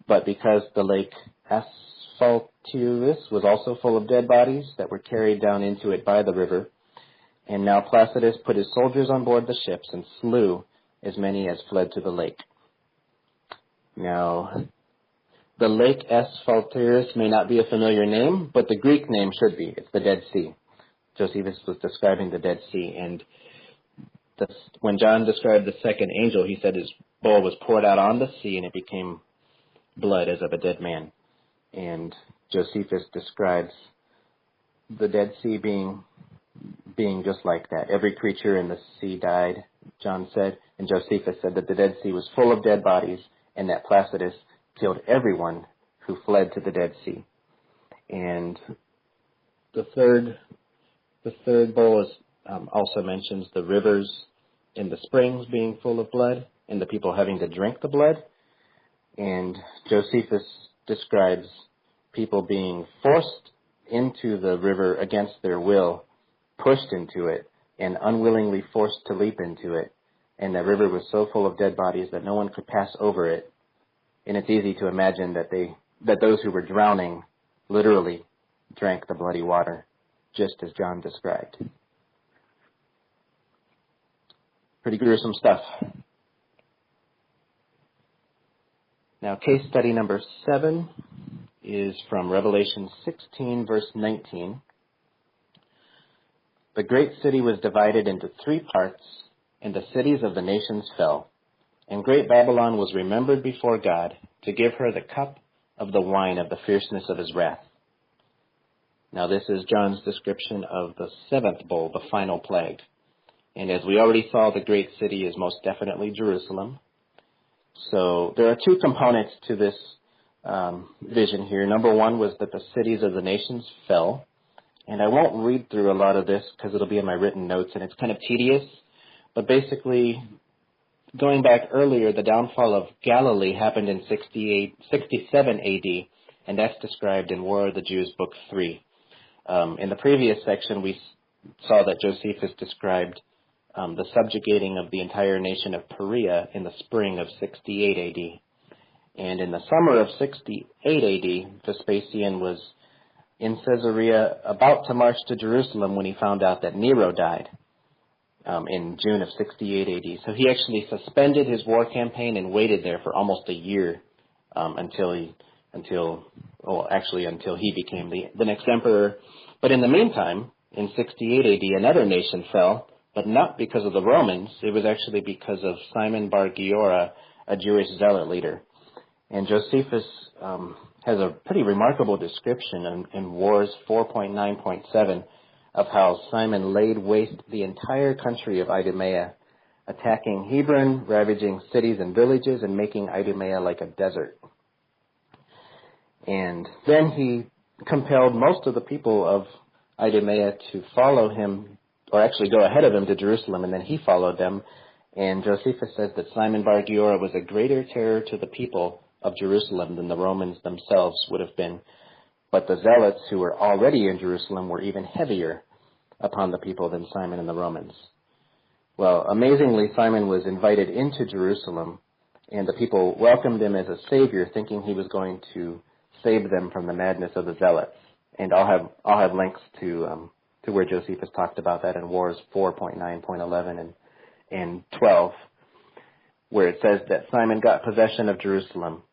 but because the lake Asphaltius was also full of dead bodies that were carried down into it by the river. And now Placidus put his soldiers on board the ships and slew as many as fled to the lake. Now, the lake Asphaltius may not be a familiar name, but the Greek name should be. It's the Dead Sea. Josephus was describing the Dead Sea, and when John described the second angel, he said his bowl was poured out on the sea, and it became blood as of a dead man. And Josephus describes the Dead Sea being just like that. Every creature in the sea died, John said, and Josephus said that the Dead Sea was full of dead bodies, and that Placidus killed everyone who fled to the Dead Sea. And the third bowl also mentions the rivers and the springs being full of blood, and the people having to drink the blood. And Josephus describes people being forced into the river against their will, pushed into it, and unwillingly forced to leap into it. And the river was so full of dead bodies that no one could pass over it. And it's easy to imagine that those who were drowning literally drank the bloody water, just as John described. Pretty gruesome stuff. Now, case study number 7 is from Revelation 16, verse 19. The great city was divided into 3 parts, and the cities of the nations fell. And great Babylon was remembered before God to give her the cup of the wine of the fierceness of his wrath. Now this is John's description of the seventh bowl, the final plague. And as we already saw, the great city is most definitely Jerusalem. So there are two components to this vision here. Number one was that the cities of the nations fell. And I won't read through a lot of this because it'll be in my written notes, and it's kind of tedious. But basically, going back earlier, the downfall of Galilee happened in 67 AD, and that's described in War of the Jews, Book 3. In the previous section, we saw that Josephus described the subjugating of the entire nation of Perea in the spring of 68 AD. And in the summer of 68 AD, Vespasian was in Caesarea about to march to Jerusalem when he found out that Nero died in June of 68 AD. So he actually suspended his war campaign and waited there for almost a year until he became the next emperor. But in the meantime, in 68 AD, another nation fell, but not because of the Romans. It was actually because of Simon Bar Giora, a Jewish zealot leader. And Josephus has a pretty remarkable description in Wars 4.9.7 of how Simon laid waste the entire country of Idumea, attacking Hebron, ravaging cities and villages, and making Idumea like a desert. And then he compelled most of the people of Idumea to follow him, or actually go ahead of him to Jerusalem, and then he followed them. And Josephus says that Simon Bar Giora was a greater terror to the people of Jerusalem than the Romans themselves would have been. But the zealots who were already in Jerusalem were even heavier upon the people than Simon and the Romans. Well, amazingly, Simon was invited into Jerusalem, and the people welcomed him as a savior, thinking he was going to save them from the madness of the zealots. And I'll have links to where Josephus talked about that in Wars 4.9.11 and 12, where it says that Simon got possession of Jerusalem.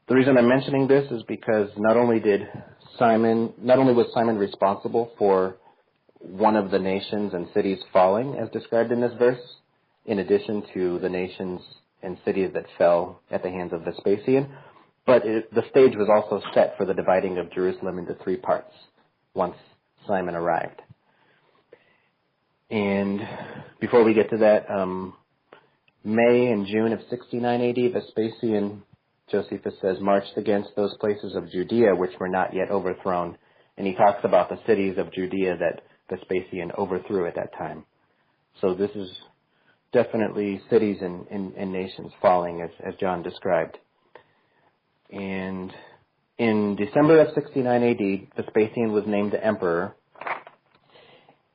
The reason I'm mentioning this is because not only was Simon responsible for one of the nations and cities falling, as described in this verse, in addition to the nations and cities that fell at the hands of Vespasian, but the stage was also set for the dividing of Jerusalem into three parts once Simon arrived. And before we get to that, May and June of 69 AD, Vespasian, Josephus says, marched against those places of Judea which were not yet overthrown. And he talks about the cities of Judea that Vespasian overthrew at that time. So this is definitely cities and nations falling, as John described. And in December of 69 AD, Vespasian was named emperor.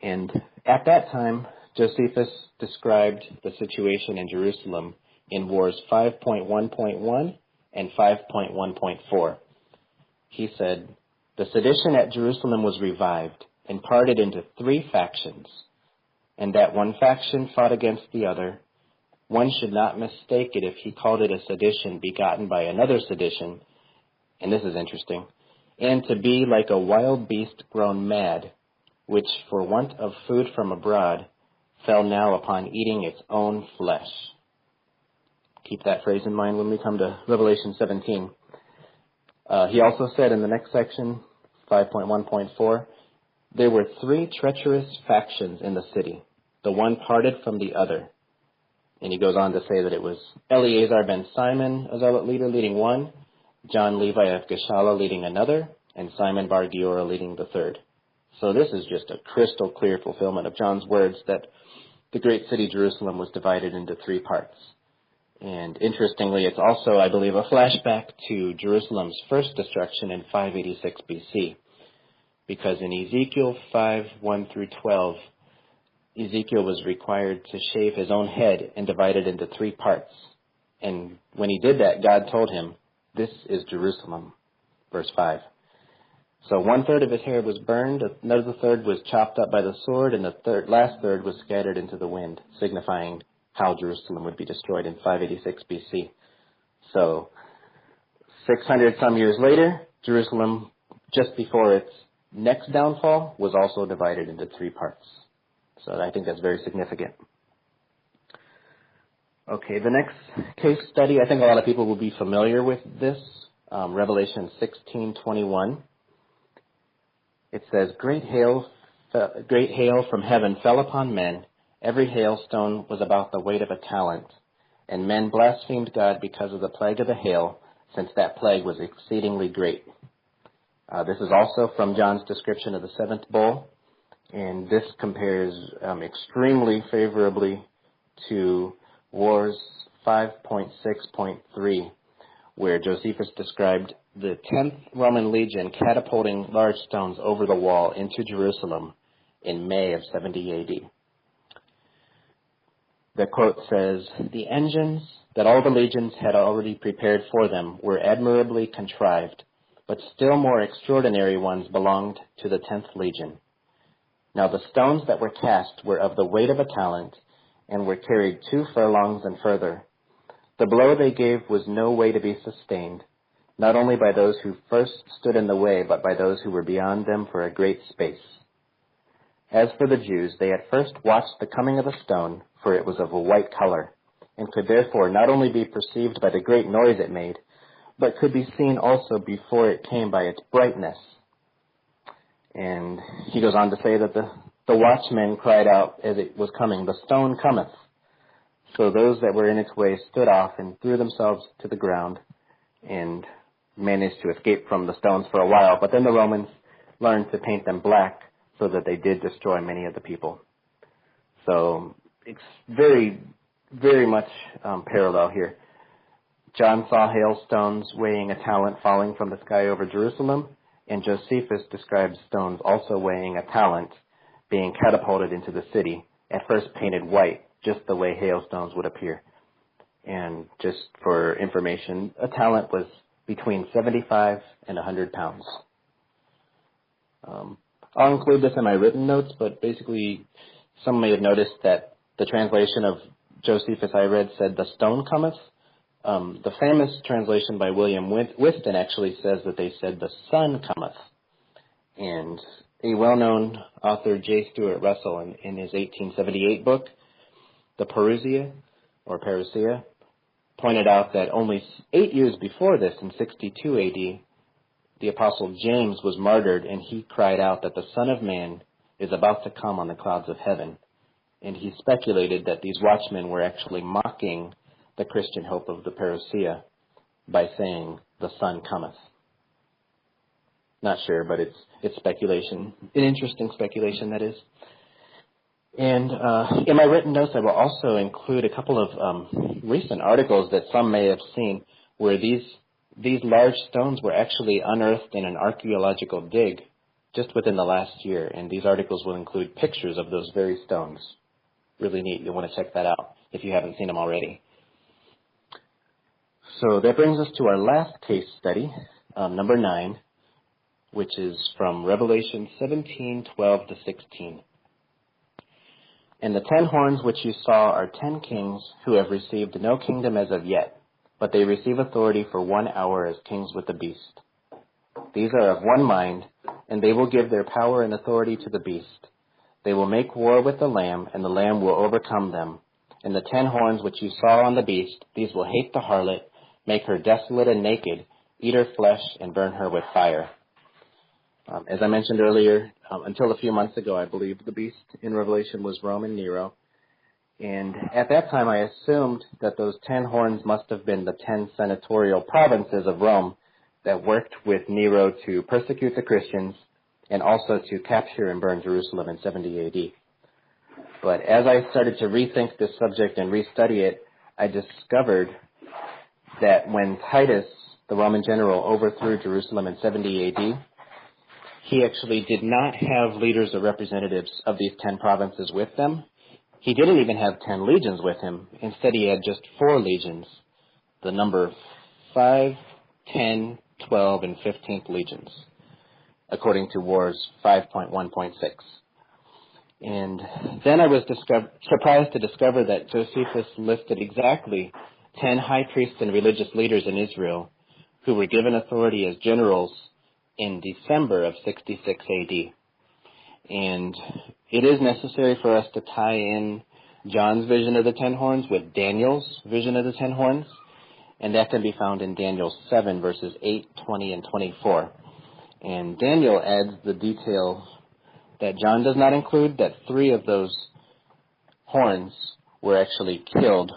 And at that time, Josephus described the situation in Jerusalem in Wars 5.1.1 and 5.1.4. He said, "The sedition at Jerusalem was revived and parted into three factions, and that one faction fought against the other. One should not mistake it if he called it a sedition begotten by another sedition," and this is interesting, "and to be like a wild beast grown mad, which for want of food from abroad fell now upon eating its own flesh." Keep that phrase in mind when we come to Revelation 17. He also said in the next section, 5.1.4, there were three treacherous factions in the city. The one parted from the other. And he goes on to say that it was Eleazar ben Simon, a zealot leader, leading one, John Levi of Gischala leading another, and Simon Bar Giora leading the third. So this is just a crystal clear fulfillment of John's words that the great city Jerusalem was divided into three parts. And interestingly, it's also, I believe, a flashback to Jerusalem's first destruction in 586 BC. Because in Ezekiel 5:1-12, Ezekiel was required to shave his own head and divide it into three parts. And when he did that, God told him, "This is Jerusalem," verse 5. So 1/3 of his hair was burned, another third was chopped up by the sword, and the last third was scattered into the wind, signifying how Jerusalem would be destroyed in 586 BC. So 600 some years later, Jerusalem, just before its next downfall, was also divided into three parts. So I think that's very significant. Okay, the next case study, I think a lot of people will be familiar with this, Revelation 16:21. It says, great hail from heaven fell upon men. Every hailstone was about the weight of a talent. And men blasphemed God because of the plague of the hail, since that plague was exceedingly great. This is also from John's description of the seventh bowl, and this compares extremely favorably to Wars 5.6.3, where Josephus described the 10th Roman legion catapulting large stones over the wall into Jerusalem in May of 70 A.D. The quote says, the engines that all the legions had already prepared for them were admirably contrived, but still more extraordinary ones belonged to the 10th legion. Now the stones that were cast were of the weight of a talent, and were carried 2 furlongs and further. The blow they gave was no way to be sustained, not only by those who first stood in the way, but by those who were beyond them for a great space. As for the Jews, they at first watched the coming of the stone, for it was of a white color, and could therefore not only be perceived by the great noise it made, but could be seen also before it came by its brightness. And he goes on to say that the watchmen cried out as it was coming, the stone cometh. So those that were in its way stood off and threw themselves to the ground and managed to escape from the stones for a while. But then the Romans learned to paint them black so that they did destroy many of the people. So it's very, very much parallel here. John saw hailstones weighing a talent falling from the sky over Jerusalem, and Josephus describes stones also weighing a talent being catapulted into the city, at first painted white, just the way hailstones would appear. And just for information, a talent was between 75 and 100 pounds. I'll include this in my written notes, but basically some may have noticed that the translation of Josephus I read said, the stone cometh. The famous translation by William Whiston actually says that they said, the sun cometh. And a well-known author, J. Stuart Russell, in his 1878 book, The Parousia, or Parousia, pointed out that only 8 years before this, in 62 A.D., the Apostle James was martyred, and he cried out that the Son of Man is about to come on the clouds of heaven. And he speculated that these watchmen were actually mocking the Christian hope of the Parousia by saying, the sun cometh. Not sure, but it's speculation. An interesting speculation, that is. And in my written notes, I will also include a couple of recent articles that some may have seen where these large stones were actually unearthed in an archaeological dig just within the last year. And these articles will include pictures of those very stones. Really neat. You'll want to check that out if you haven't seen them already. So that brings us to our last case study, number 9, which is from Revelation 17:12 to 16. And the 10 horns which you saw are 10 kings who have received no kingdom as of yet, but they receive authority for 1 hour as kings with the beast. These are of one mind, and they will give their power and authority to the beast. They will make war with the Lamb, and the Lamb will overcome them. And the 10 horns which you saw on the beast, these will hate the harlot, make her desolate and naked, eat her flesh, and burn her with fire. As I mentioned earlier, until a few months ago, I believe the beast in Revelation was Roman Nero. And at that time, I assumed that those 10 horns must have been the 10 senatorial provinces of Rome that worked with Nero to persecute the Christians and also to capture and burn Jerusalem in 70 AD. But as I started to rethink this subject and restudy it, I discovered that when Titus, the Roman general, overthrew Jerusalem in 70 AD, he actually did not have leaders or representatives of these 10 provinces with them. He didn't even have 10 legions with him. Instead, he had just 4 legions, the number 5, 10, 12, and 15th legions, according to Wars 5.1.6. And then I was surprised to discover that Josephus listed exactly 10 high priests and religious leaders in Israel who were given authority as generals in December of 66 AD. And it is necessary for us to tie in John's vision of the 10 horns with Daniel's vision of the 10 horns, and that can be found in Daniel 7, verses 8, 20, and 24. And Daniel adds the detail that John does not include, that 3 of those horns were actually killed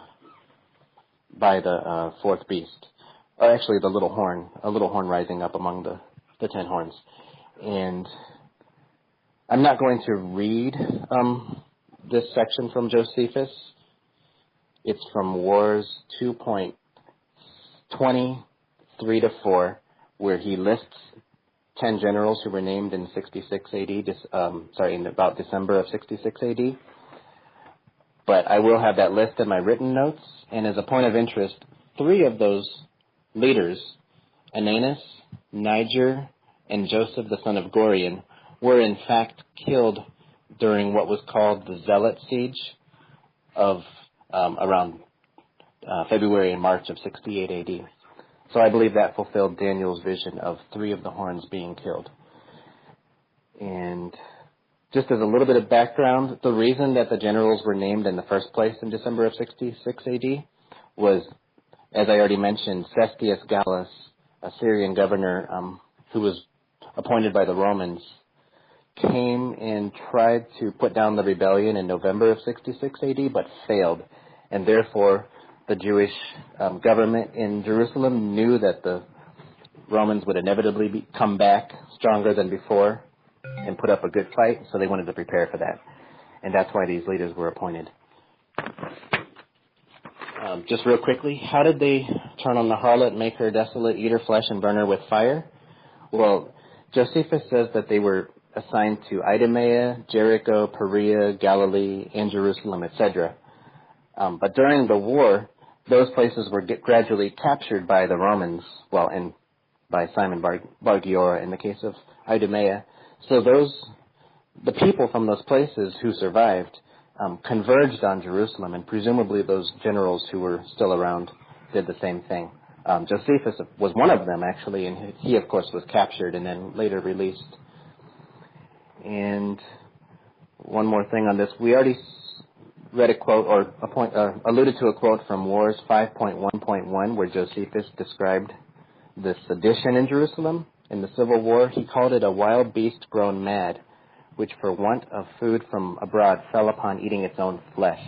by the fourth beast, or actually the little horn, a little horn rising up among the 10 horns. And I'm not going to read this section from Josephus. It's from Wars 2.23 to 4, where he lists 10 generals who were named in 66 AD, in about December of 66 AD. But I will have that list in my written notes. And as a point of interest, 3 of those leaders, Ananus, Niger, and Joseph the son of Gorion, were in fact killed during what was called the Zealot Siege of around February and March of 68 AD. So I believe that fulfilled Daniel's vision of 3 of the horns being killed. And just as a little bit of background, the reason that the generals were named in the first place in December of 66 AD was, as I already mentioned, Cestius Gallus, a Syrian governor who was appointed by the Romans, came and tried to put down the rebellion in November of 66 AD, but failed. And therefore, the Jewish government in Jerusalem knew that the Romans would inevitably come back stronger than before and put up a good fight, so they wanted to prepare for that. And that's why these leaders were appointed. Just real quickly, how did they turn on the harlot, make her desolate, eat her flesh, and burn her with fire? Well, Josephus says that they were assigned to Idumea, Jericho, Perea, Galilee, and Jerusalem, etc. But during the war, those places were gradually captured by the Romans, and by Simon Bar Giora in the case of Idumea. So the people from those places who survived converged on Jerusalem, and presumably those generals who were still around did the same thing. Josephus was one of them, actually, and he, of course, was captured and then later released. And one more thing on this. We already read a quote, or alluded to a quote from Wars 5.1.1, where Josephus described the sedition in Jerusalem in the Civil War. He called it a wild beast grown mad, which for want of food from abroad fell upon eating its own flesh.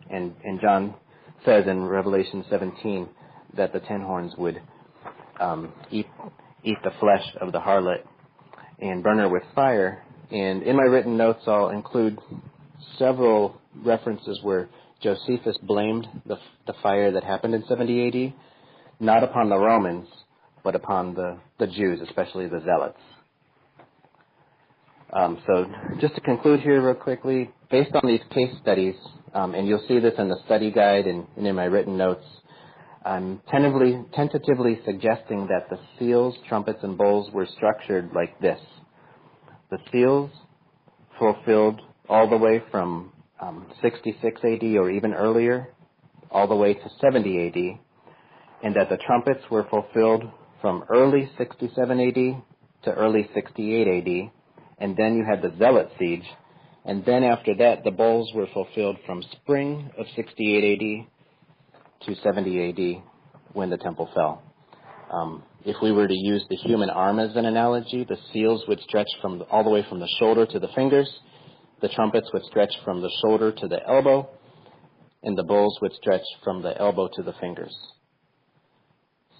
And John says in Revelation 17 that the 10 horns would eat the flesh of the harlot and burn her with fire. And in my written notes, I'll include several references where Josephus blamed the fire that happened in 70 AD, not upon the Romans, but upon the Jews, especially the Zealots. So just to conclude here real quickly, based on these case studies, and you'll see this in the study guide and in my written notes, I'm tentatively suggesting that the seals, trumpets, and bowls were structured like this. The seals fulfilled all the way from 66 AD or even earlier, all the way to 70 AD, and that the trumpets were fulfilled from early 67 AD to early 68 AD, and then you had the Zealot siege, and then after that the bowls were fulfilled from spring of 68 AD to 70 AD when the temple fell. If we were to use the human arm as an analogy, the seals would stretch all the way from the shoulder to the fingers, the trumpets would stretch from the shoulder to the elbow, and the bowls would stretch from the elbow to the fingers.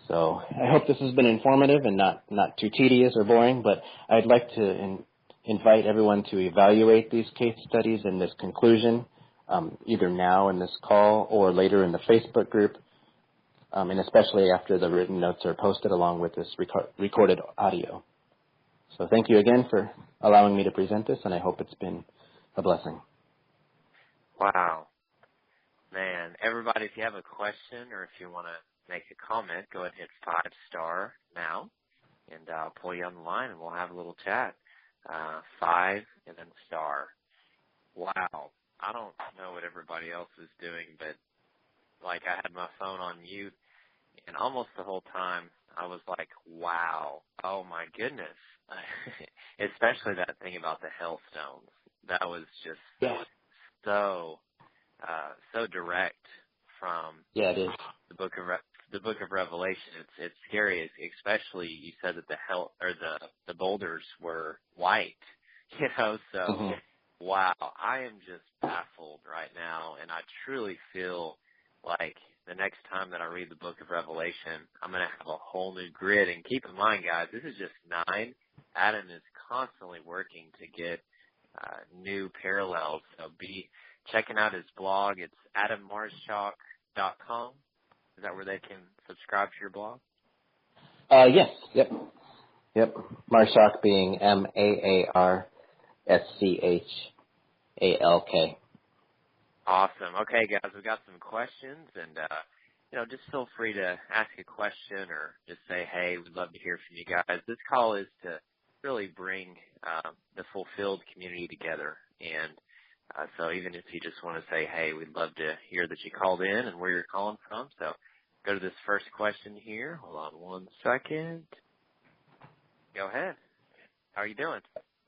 So I hope this has been informative and not too tedious or boring, but I'd like to invite everyone to evaluate these case studies and this conclusion, either now in this call or later in the Facebook group, and especially after the written notes are posted along with this recorded audio. So thank you again for allowing me to present this, and I hope it's been a blessing. Wow. Man, everybody, if you have a question or if you want to make a comment, go ahead and hit 5-star now, and I'll pull you on the line, and we'll have a little chat. 5 and then star. Wow. I don't know what everybody else is doing, but like I had my phone on mute, and almost the whole time I was like, wow, oh my goodness. Especially that thing about the hailstones. That was just so so direct from Yeah, it is. the book of Revelation. It's scary, especially you said that the boulders were white, So Mm-hmm. wow, I am just baffled right now, and I truly feel like the next time that I read the book of Revelation, I'm going to have a whole new grid. And keep in mind, guys, this is just 9. Adam is constantly working to get new parallels. So be checking out his blog. It's adammarschalk.com. Is that where they can subscribe to your blog? Yes. Yep. Marschalk being MAARSCHALK. Awesome. Okay, guys, we've got some questions, and just feel free to ask a question or just say, hey, we'd love to hear from you guys. This call is to really bring the Fulfilled community together, and so even if you just want to say, hey, we'd love to hear that you called in and where you're calling from. So go to this first question here. Hold on one second. Go ahead. How are you doing?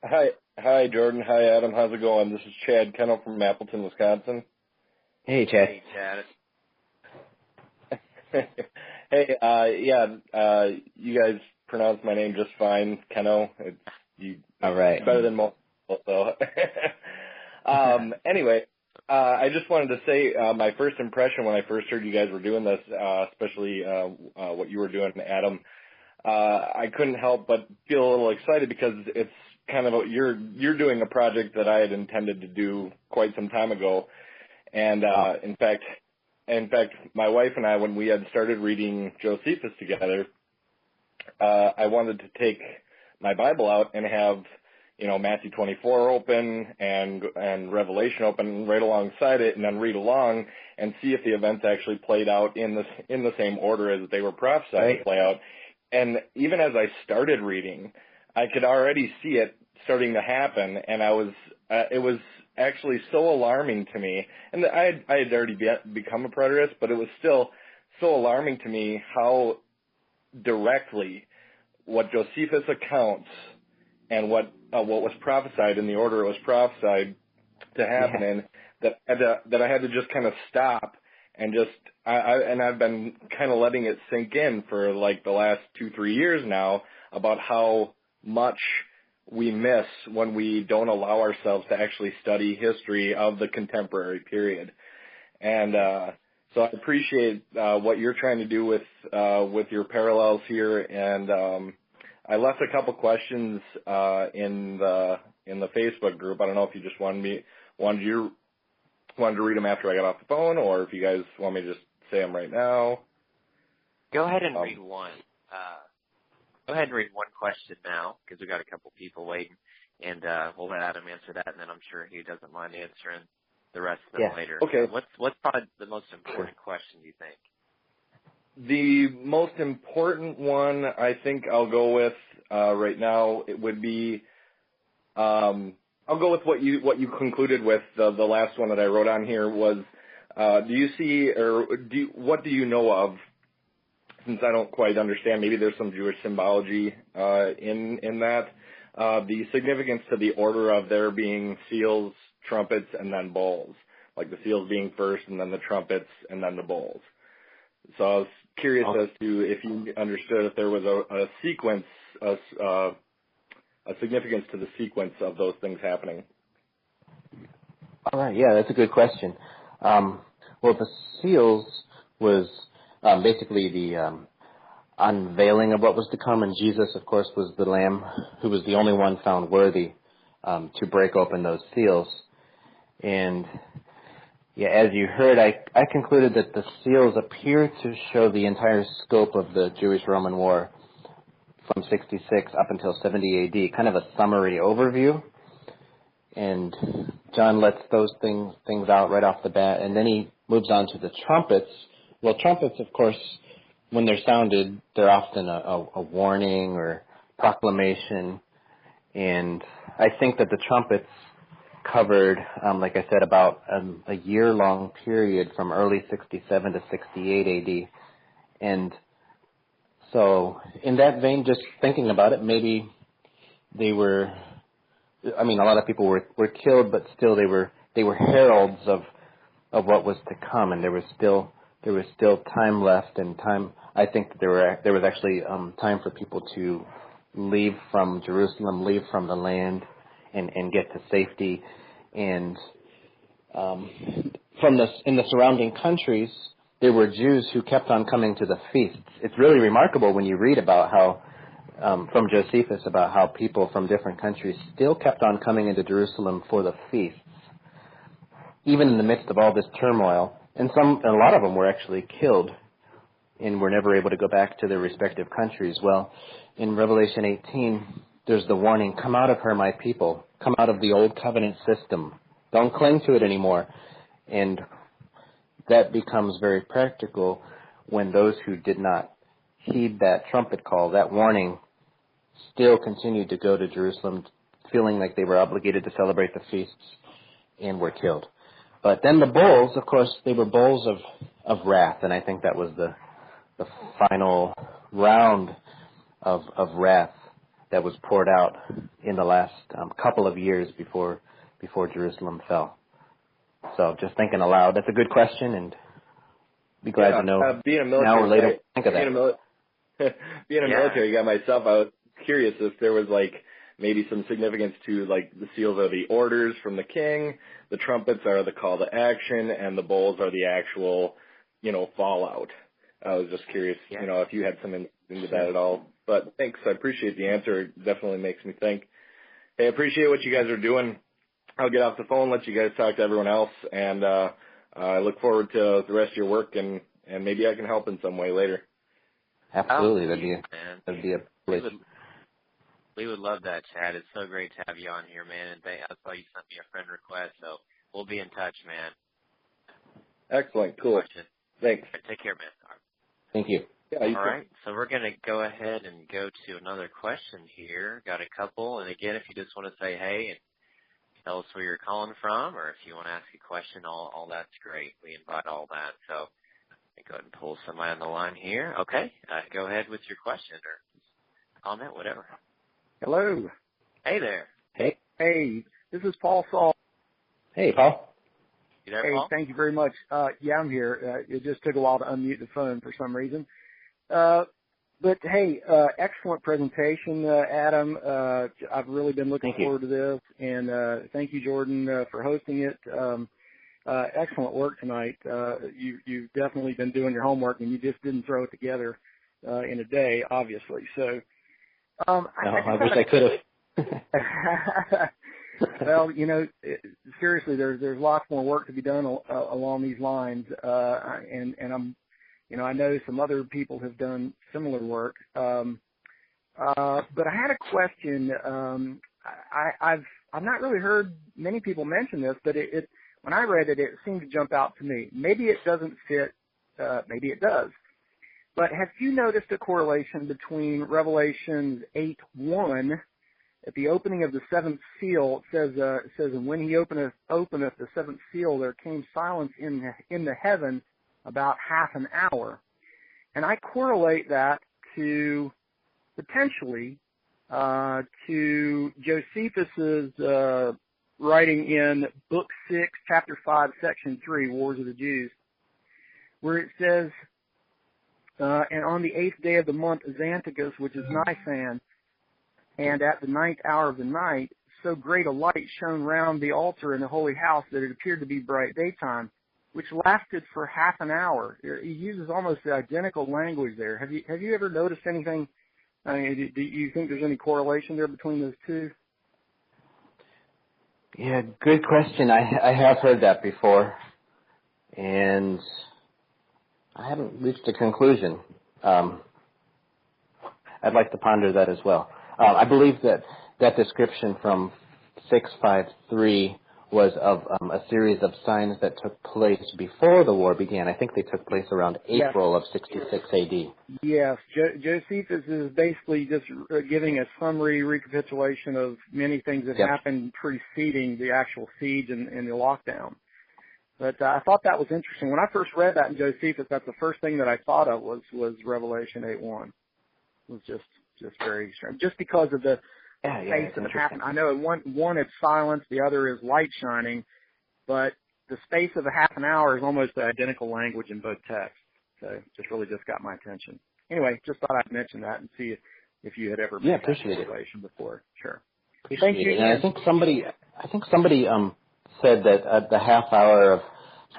Hi, Jordan. Hi, Adam. How's it going? This is Chad Kennel from Appleton, Wisconsin. Hey, Chad. Hey, Chad. Hey, you guys pronounce my name just fine, Kennel. All right. Better than most people, so. Anyway, I just wanted to say my first impression when I first heard you guys were doing this, especially what you were doing, Adam, I couldn't help but feel a little excited because it's kind of you're doing a project that I had intended to do quite some time ago, and in fact, my wife and I, when we had started reading Josephus together, I wanted to take my Bible out and have Matthew 24 open and Revelation open right alongside it, and then read along and see if the events actually played out in the same order as they were prophesied to play out. And even as I started reading, I could already see it starting to happen, and it was actually so alarming to me. And I had already become a preterist, but it was still so alarming to me how directly what Josephus accounts and what was prophesied in the order it was prophesied to happen in, that I had to just kind of stop and I've been kind of letting it sink in for like the last 2-3 years now about how much we miss when we don't allow ourselves to actually study history of the contemporary period. And so I appreciate what you're trying to do with your parallels here. And I left a couple questions in the Facebook group. I don't know if you just wanted to read them after I got off the phone, or if you guys want me to just say them right now. Go ahead and read one. Go ahead and read one question now, because we've got a couple people waiting, and we'll let Adam answer that, and then I'm sure he doesn't mind answering the rest of them later. Okay. So what's probably the most important question, do you think? The most important one I think I'll go with right now, it would be I'll go with what you concluded with. The last one that I wrote on here was, do you see, or what do you know of, since I don't quite understand, maybe there's some Jewish symbology in that, the significance to the order of there being seals, trumpets, and then bowls, like the seals being first and then the trumpets and then the bowls. So I was curious as to if you understood if there was a sequence, a significance to the sequence of those things happening. All right, yeah, that's a good question. Well, the seals was basically the unveiling of what was to come, and Jesus, of course, was the Lamb who was the only one found worthy to break open those seals. And yeah, as you heard, I concluded that the seals appear to show the entire scope of the Jewish-Roman War from 66 up until 70 AD, kind of a summary overview. And John lets those things out right off the bat, and then he moves on to the trumpets. Well, trumpets, of course, when they're sounded, they're often a warning or proclamation. And I think that the trumpets covered, like I said, about a year-long period from early 67 to 68 AD. And so in that vein, just thinking about it, maybe they were, a lot of people were killed, but still they were heralds of of what was to come, and there was still time left, and time. I think that there was actually time for people to leave from Jerusalem, leave from the land, and get to safety. And in the surrounding countries, there were Jews who kept on coming to the feasts. It's really remarkable when you read about how, from Josephus, about how people from different countries still kept on coming into Jerusalem for the feasts, even in the midst of all this turmoil. And a lot of them were actually killed and were never able to go back to their respective countries. Well, in Revelation 18, there's the warning, come out of her, my people. Come out of the old covenant system. Don't cling to it anymore. And that becomes very practical when those who did not heed that trumpet call, that warning, still continued to go to Jerusalem, feeling like they were obligated to celebrate the feasts, and were killed. But then the bowls, of course, they were bowls of wrath, and I think that was the final round of wrath that was poured out in the last couple of years before Jerusalem fell. So just thinking aloud, that's a good question, and be glad to know being a military now or later. guy, Think of that. being a military guy myself, I was curious if there was maybe some significance to the seals are the orders from the king, the trumpets are the call to action, and the bowls are the actual, fallout. I was just curious, if you had some into that at all. But thanks, I appreciate the answer. It definitely makes me think. Hey, I appreciate what you guys are doing. I'll get off the phone, let you guys talk to everyone else, and I look forward to the rest of your work, and maybe I can help in some way later. Absolutely, that'd be a privilege. We would love that, Chad. It's so great to have you on here, man. And I saw you sent me a friend request, so we'll be in touch, man. Excellent, cool. Thanks. Right, take care, man. All right. Thank you. Yeah, all right, so we're going to go ahead and go to another question here. Got a couple, and again, if you just want to say hey and tell us where you're calling from, or if you want to ask a question, all that's great. We invite all that. So let me go ahead and pull somebody on the line here. Okay, go ahead with your question or comment, whatever. Hello. Hey there. Hey, this is Paul Saul. Hey, Paul. You there, Paul? Thank you very much. Yeah, I'm here. It just took a while to unmute the phone for some reason. But hey, excellent presentation, Adam. I've really been looking forward to this, and thank you, Jordan, for hosting it. Excellent work tonight. You've definitely been doing your homework, and you just didn't throw it together in a day, obviously. So, I wish I could have. Well, seriously, there's lots more work to be done along these lines, and I'm. I know some other people have done similar work, but I had a question. I've not really heard many people mention this, but it when I read it, it seemed to jump out to me. Maybe it doesn't fit, maybe it does. But have you noticed a correlation between Revelation 8:1 at the opening of the seventh seal? It says, and when he openeth the seventh seal, there came silence in the heaven about half an hour. And I correlate that to potentially to Josephus's writing in Book 6, Chapter 5, Section 3, Wars of the Jews, where it says, and on the 8th day of the month, Xanthicus, which is Nisan, and at the 9th hour of the night, so great a light shone round the altar in the holy house that it appeared to be bright daytime, which lasted for half an hour. He uses almost the identical language there. Have you ever noticed anything? I mean, do you think there's any correlation there between those two? Yeah, good question. I have heard that before, and I haven't reached a conclusion. I'd like to ponder that as well. I believe that description from 6:5:3 was of a series of signs that took place before the war began. I think they took place around April of 66 A.D. Yes. Josephus is basically just giving a summary recapitulation of many things that happened preceding the actual siege and the lockdown. But I thought that was interesting. When I first read that in Josephus, that's the first thing that I thought of was Revelation 8:1. It was just very strange. Just because of the face that happened. I know one it's silence, the other is light shining, but the space of a half an hour is almost the identical language in both texts. So just got my attention. Anyway, just thought I'd mention that and see if you had ever made that correlation before. Sure. Thank you. And I think somebody said that the half hour of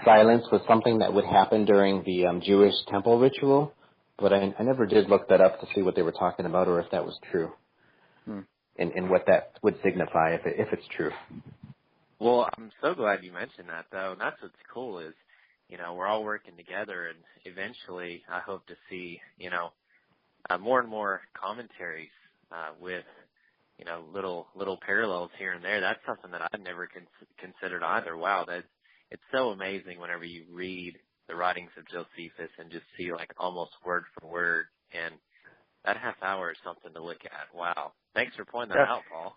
silence was something that would happen during the Jewish temple ritual, but I never did look that up to see what they were talking about or if that was true, and what that would signify if it's true. Well, I'm so glad you mentioned that, though. And that's what's cool is, we're all working together, and eventually I hope to see, more and more commentaries with, little parallels here and there. That's something that I'd never considered either. Wow, it's so amazing whenever you read the writings of Josephus and just see like almost word for word, and that half hour is something to look at. Wow. Thanks for pointing that out, Paul.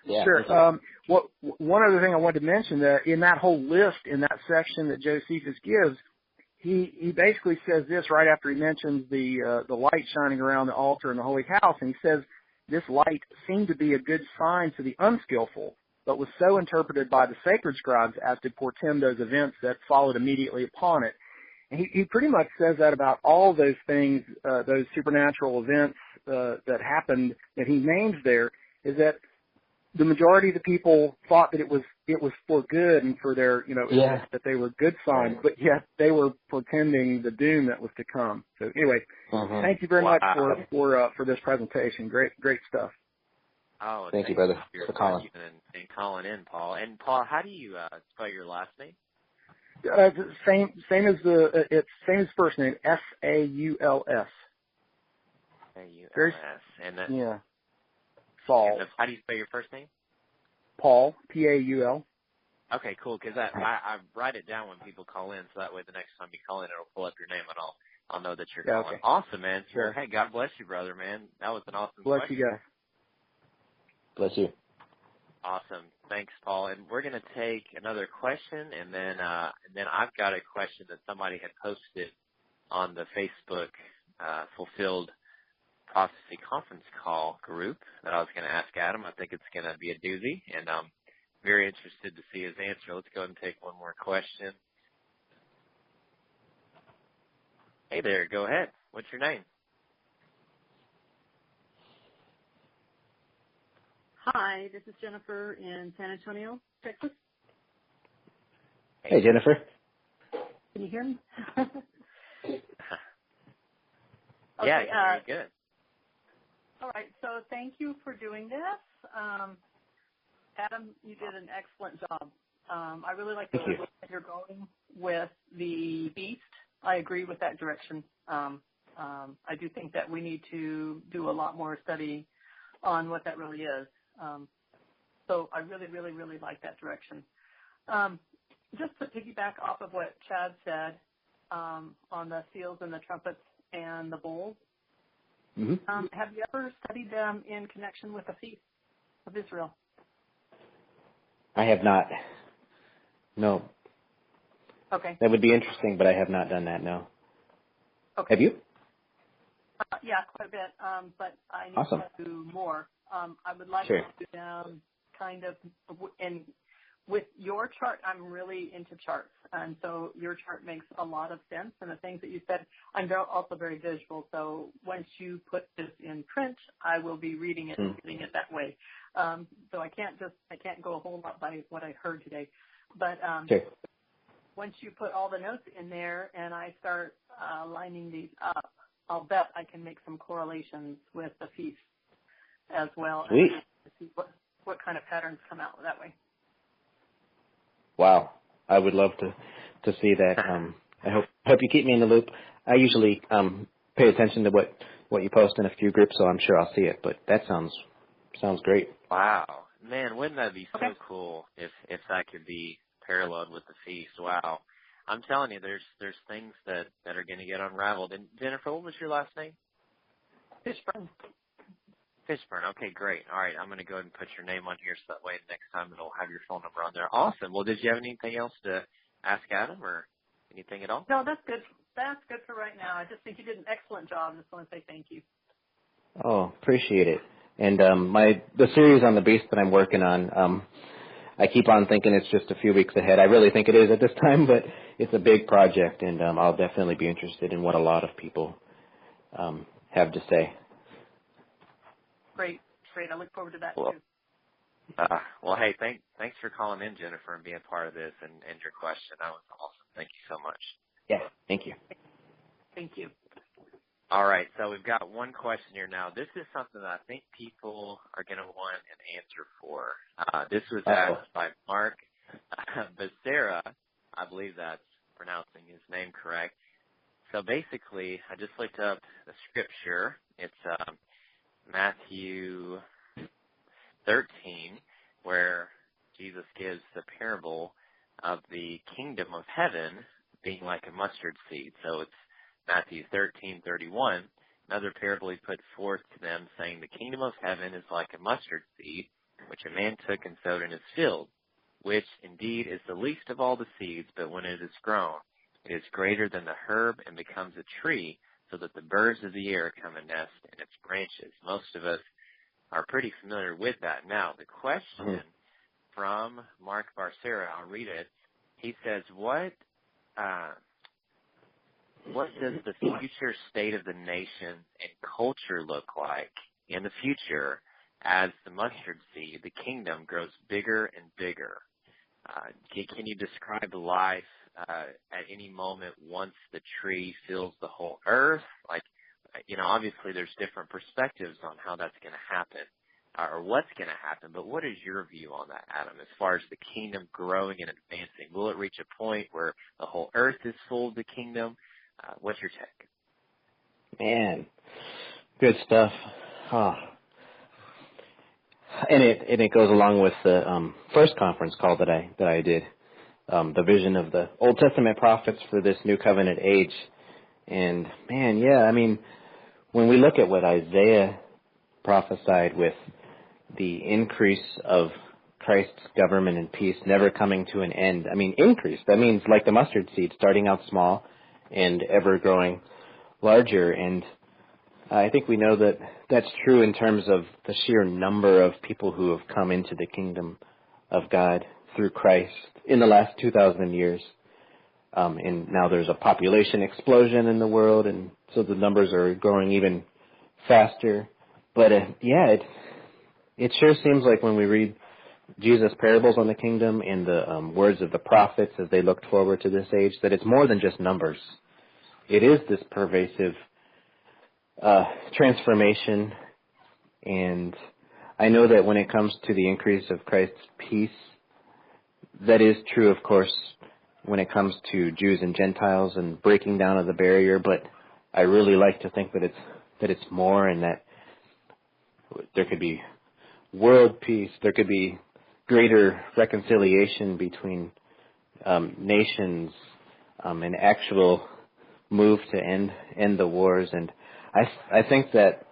Yeah. Sure. One other thing I wanted to mention, that in that whole list, in that section that Josephus gives, he basically says this right after he mentions the light shining around the altar in the holy house, and he says, this light seemed to be a good sign to the unskillful, but was so interpreted by the sacred scribes as to portend those events that followed immediately upon it. And he pretty much says that about all those things, those supernatural events that happened that he names there, is that the majority of the people thought that it was for good and for their, that they were good signs, but yet they were portending the doom that was to come. So anyway, thank you very much for this presentation. Great stuff. Oh, thank you, brother, for calling. And calling in, Paul. And Paul, how do you spell your last name? Same as first name, Sauls. Sauls. And then, yeah. Saul. How do you spell your first name? Paul, Paul. Okay, cool. Because I write it down when people call in, so that way the next time you call in, it'll pull up your name, and I'll know that you're calling. Okay. Awesome, man. Sure. Hey, God bless you, brother, man. That was an awesome Bless question. you guys. Bless you. Awesome. Thanks, Paul. And we're going to take another question, and then I've got a question that somebody had posted on the Facebook Fulfilled Prophecy conference call group that I was going to ask Adam. I think it's going to be a doozy, and I'm very interested to see his answer. Let's go ahead and take one more question. Hey there, go ahead. What's your name? Hi, this is Jennifer in San Antonio, Texas. Hey, Jennifer. Can you hear me? Yeah, very good. All right, so thank you for doing this. Adam, you did an excellent job. I really like the way that you're going with the beast. I agree with that direction. I do think that we need to do a lot more study on what that really is. So I really, really, really like that direction. Just to piggyback off of what Chad said on the seals and the trumpets and the bowls, have you ever studied them in connection with the feast of Israel? I have not. No. Okay. That would be interesting, but I have not done that, no. Okay. Have you? Yeah, quite a bit, but I need to do more. I would like to do them kind of, and with your chart, I'm really into charts, and so your chart makes a lot of sense, and the things that you said, I'm also very visual, so once you put this in print, I will be reading it and getting it that way. So I can't go a whole lot by what I heard today, but once you put all the notes in there and I start lining these up, I'll bet I can make some correlations with the feast as well. Sweet. And see what kind of patterns come out that way. Wow. I would love to see that. I hope you keep me in the loop. I usually pay attention to what you post in a few groups, so I'm sure I'll see it. But that sounds great. Wow. Man, wouldn't that be so cool if that could be paralleled with the feast? Wow. I'm telling you, there's things that are going to get unraveled. And Jennifer, what was your last name? Fishburne. Fishburne. Okay, great. All right, I'm going to go ahead and put your name on here so that way next time it'll have your phone number on there. Awesome. Well, did you have anything else to ask Adam or anything at all? No, that's good. That's good for right now. I just think you did an excellent job. I just want to say thank you. Oh, appreciate it. And the series on the beast that I'm working on, I keep on thinking it's just a few weeks ahead. I really think it is at this time, but it's a big project, and I'll definitely be interested in what a lot of people have to say. Great. I look forward to that well, too. Well, hey, thanks for calling in, Jennifer, and being part of this and your question. That was awesome. Thank you so much. Yeah, thank you. Thank you. All right, so we've got one question here now. This is something that I think people are going to want an answer for. This was asked by Mark Becerra. I believe that's pronouncing his name correct. So basically, I just looked up the scripture. It's Matthew 13, where Jesus gives the parable of the kingdom of heaven being like a mustard seed. So it's Matthew 13:31. Another parable he put forth to them, saying, the kingdom of heaven is like a mustard seed, which a man took and sowed in his field, which indeed is the least of all the seeds, but when it is grown, it is greater than the herb and becomes a tree, so that the birds of the air come and nest in its branches. Most of us are pretty familiar with that. Now, the question from Mark Becerra, I'll read it. He says, what does the future state of the nation and culture look like in the future as the mustard seed, the kingdom, grows bigger and bigger? Can you describe life at any moment once the tree fills the whole earth? Like, obviously there's different perspectives on how that's going to happen or what's going to happen, but what is your view on that, Adam, as far as the kingdom growing and advancing? Will it reach a point where the whole earth is full of the kingdom? What's your take? Man, good stuff. And it goes along with the first conference call that I did, the vision of the Old Testament prophets for this new covenant age. And man, yeah, I mean, when we look at what Isaiah prophesied with the increase of Christ's government and peace never coming to an end, I mean, increase, that means like the mustard seed, starting out small and ever growing larger. And I think we know that that's true in terms of the sheer number of people who have come into the kingdom of God through Christ in the last 2,000 years. And now there's a population explosion in the world, and so the numbers are growing even faster. But it sure seems like when we read Jesus' parables on the kingdom and the words of the prophets as they looked forward to this age, that it's more than just numbers. It is this pervasive transformation. And I know that when it comes to the increase of Christ's peace, that is true, of course, when it comes to Jews and Gentiles and breaking down of the barrier. But I really like to think that it's more, and that there could be world peace. There could be greater reconciliation between nations, an actual move to end the wars. And I think that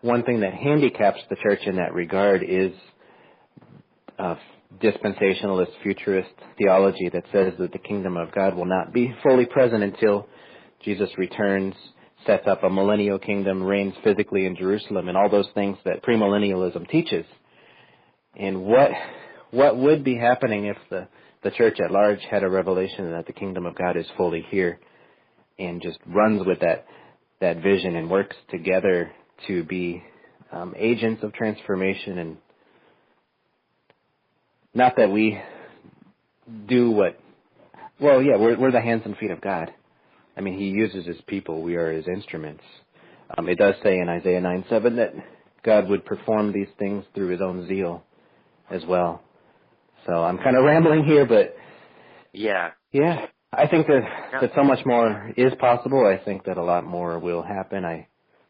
one thing that handicaps the church in that regard is dispensationalist, futurist theology that says that the kingdom of God will not be fully present until Jesus returns, sets up a millennial kingdom, reigns physically in Jerusalem, and all those things that premillennialism teaches. And what would be happening if the church at large had a revelation that the kingdom of God is fully here and just runs with that vision and works together to be agents of transformation? And not that we do we're the hands and feet of God. I mean, he uses his people. We are his instruments. It does say in Isaiah 9:7 that God would perform these things through his own zeal as well. So I'm kind of rambling here, but yeah, I think that so much more is possible. I think that a lot more will happen.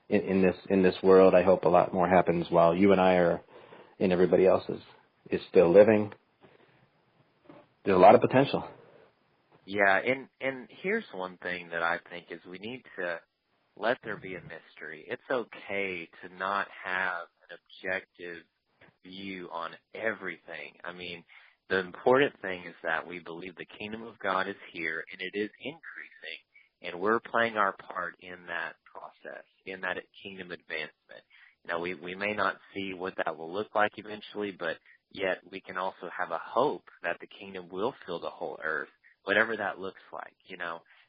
In this world, I hope a lot more happens while you and I are, and everybody else is still living. There's a lot of potential. Yeah, and here's one thing that I think is we need to let there be a mystery. It's okay to not have an objective view on everything. I mean, the important thing is that we believe the kingdom of God is here and it is increasing, and we're playing our part in that process, in that kingdom advancement. We may not see what that will look like eventually, but yet we can also have a hope that the kingdom will fill the whole earth, whatever that looks like.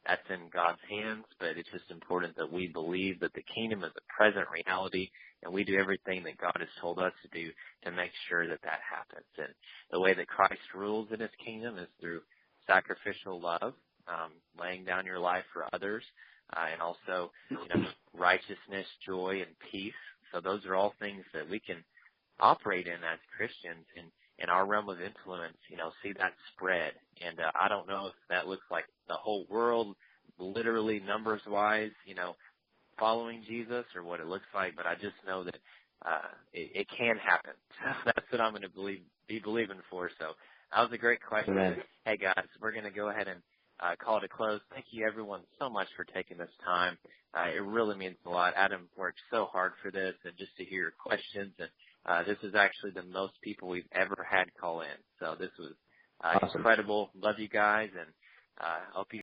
That's in God's hands, but it's just important that we believe that the kingdom is a present reality, and we do everything that God has told us to do to make sure that that happens. And the way that Christ rules in his kingdom is through sacrificial love, laying down your life for others, and also, righteousness, joy, and peace. So those are all things that we can operate in as Christians in our realm of influence, see that spread. And I don't know if that looks like the whole world, literally numbers-wise, following Jesus, or what it looks like, but I just know that it can happen. That's what I'm going to be believing for. So that was a great question. Amen. Hey, guys, we're going to go ahead and call it a close. Thank you, everyone, so much for taking this time. It really means a lot. Adam worked so hard for this, and just to hear your questions. And this is actually the most people we've ever had call in. So this was awesome. incredible. Love you guys, and hope you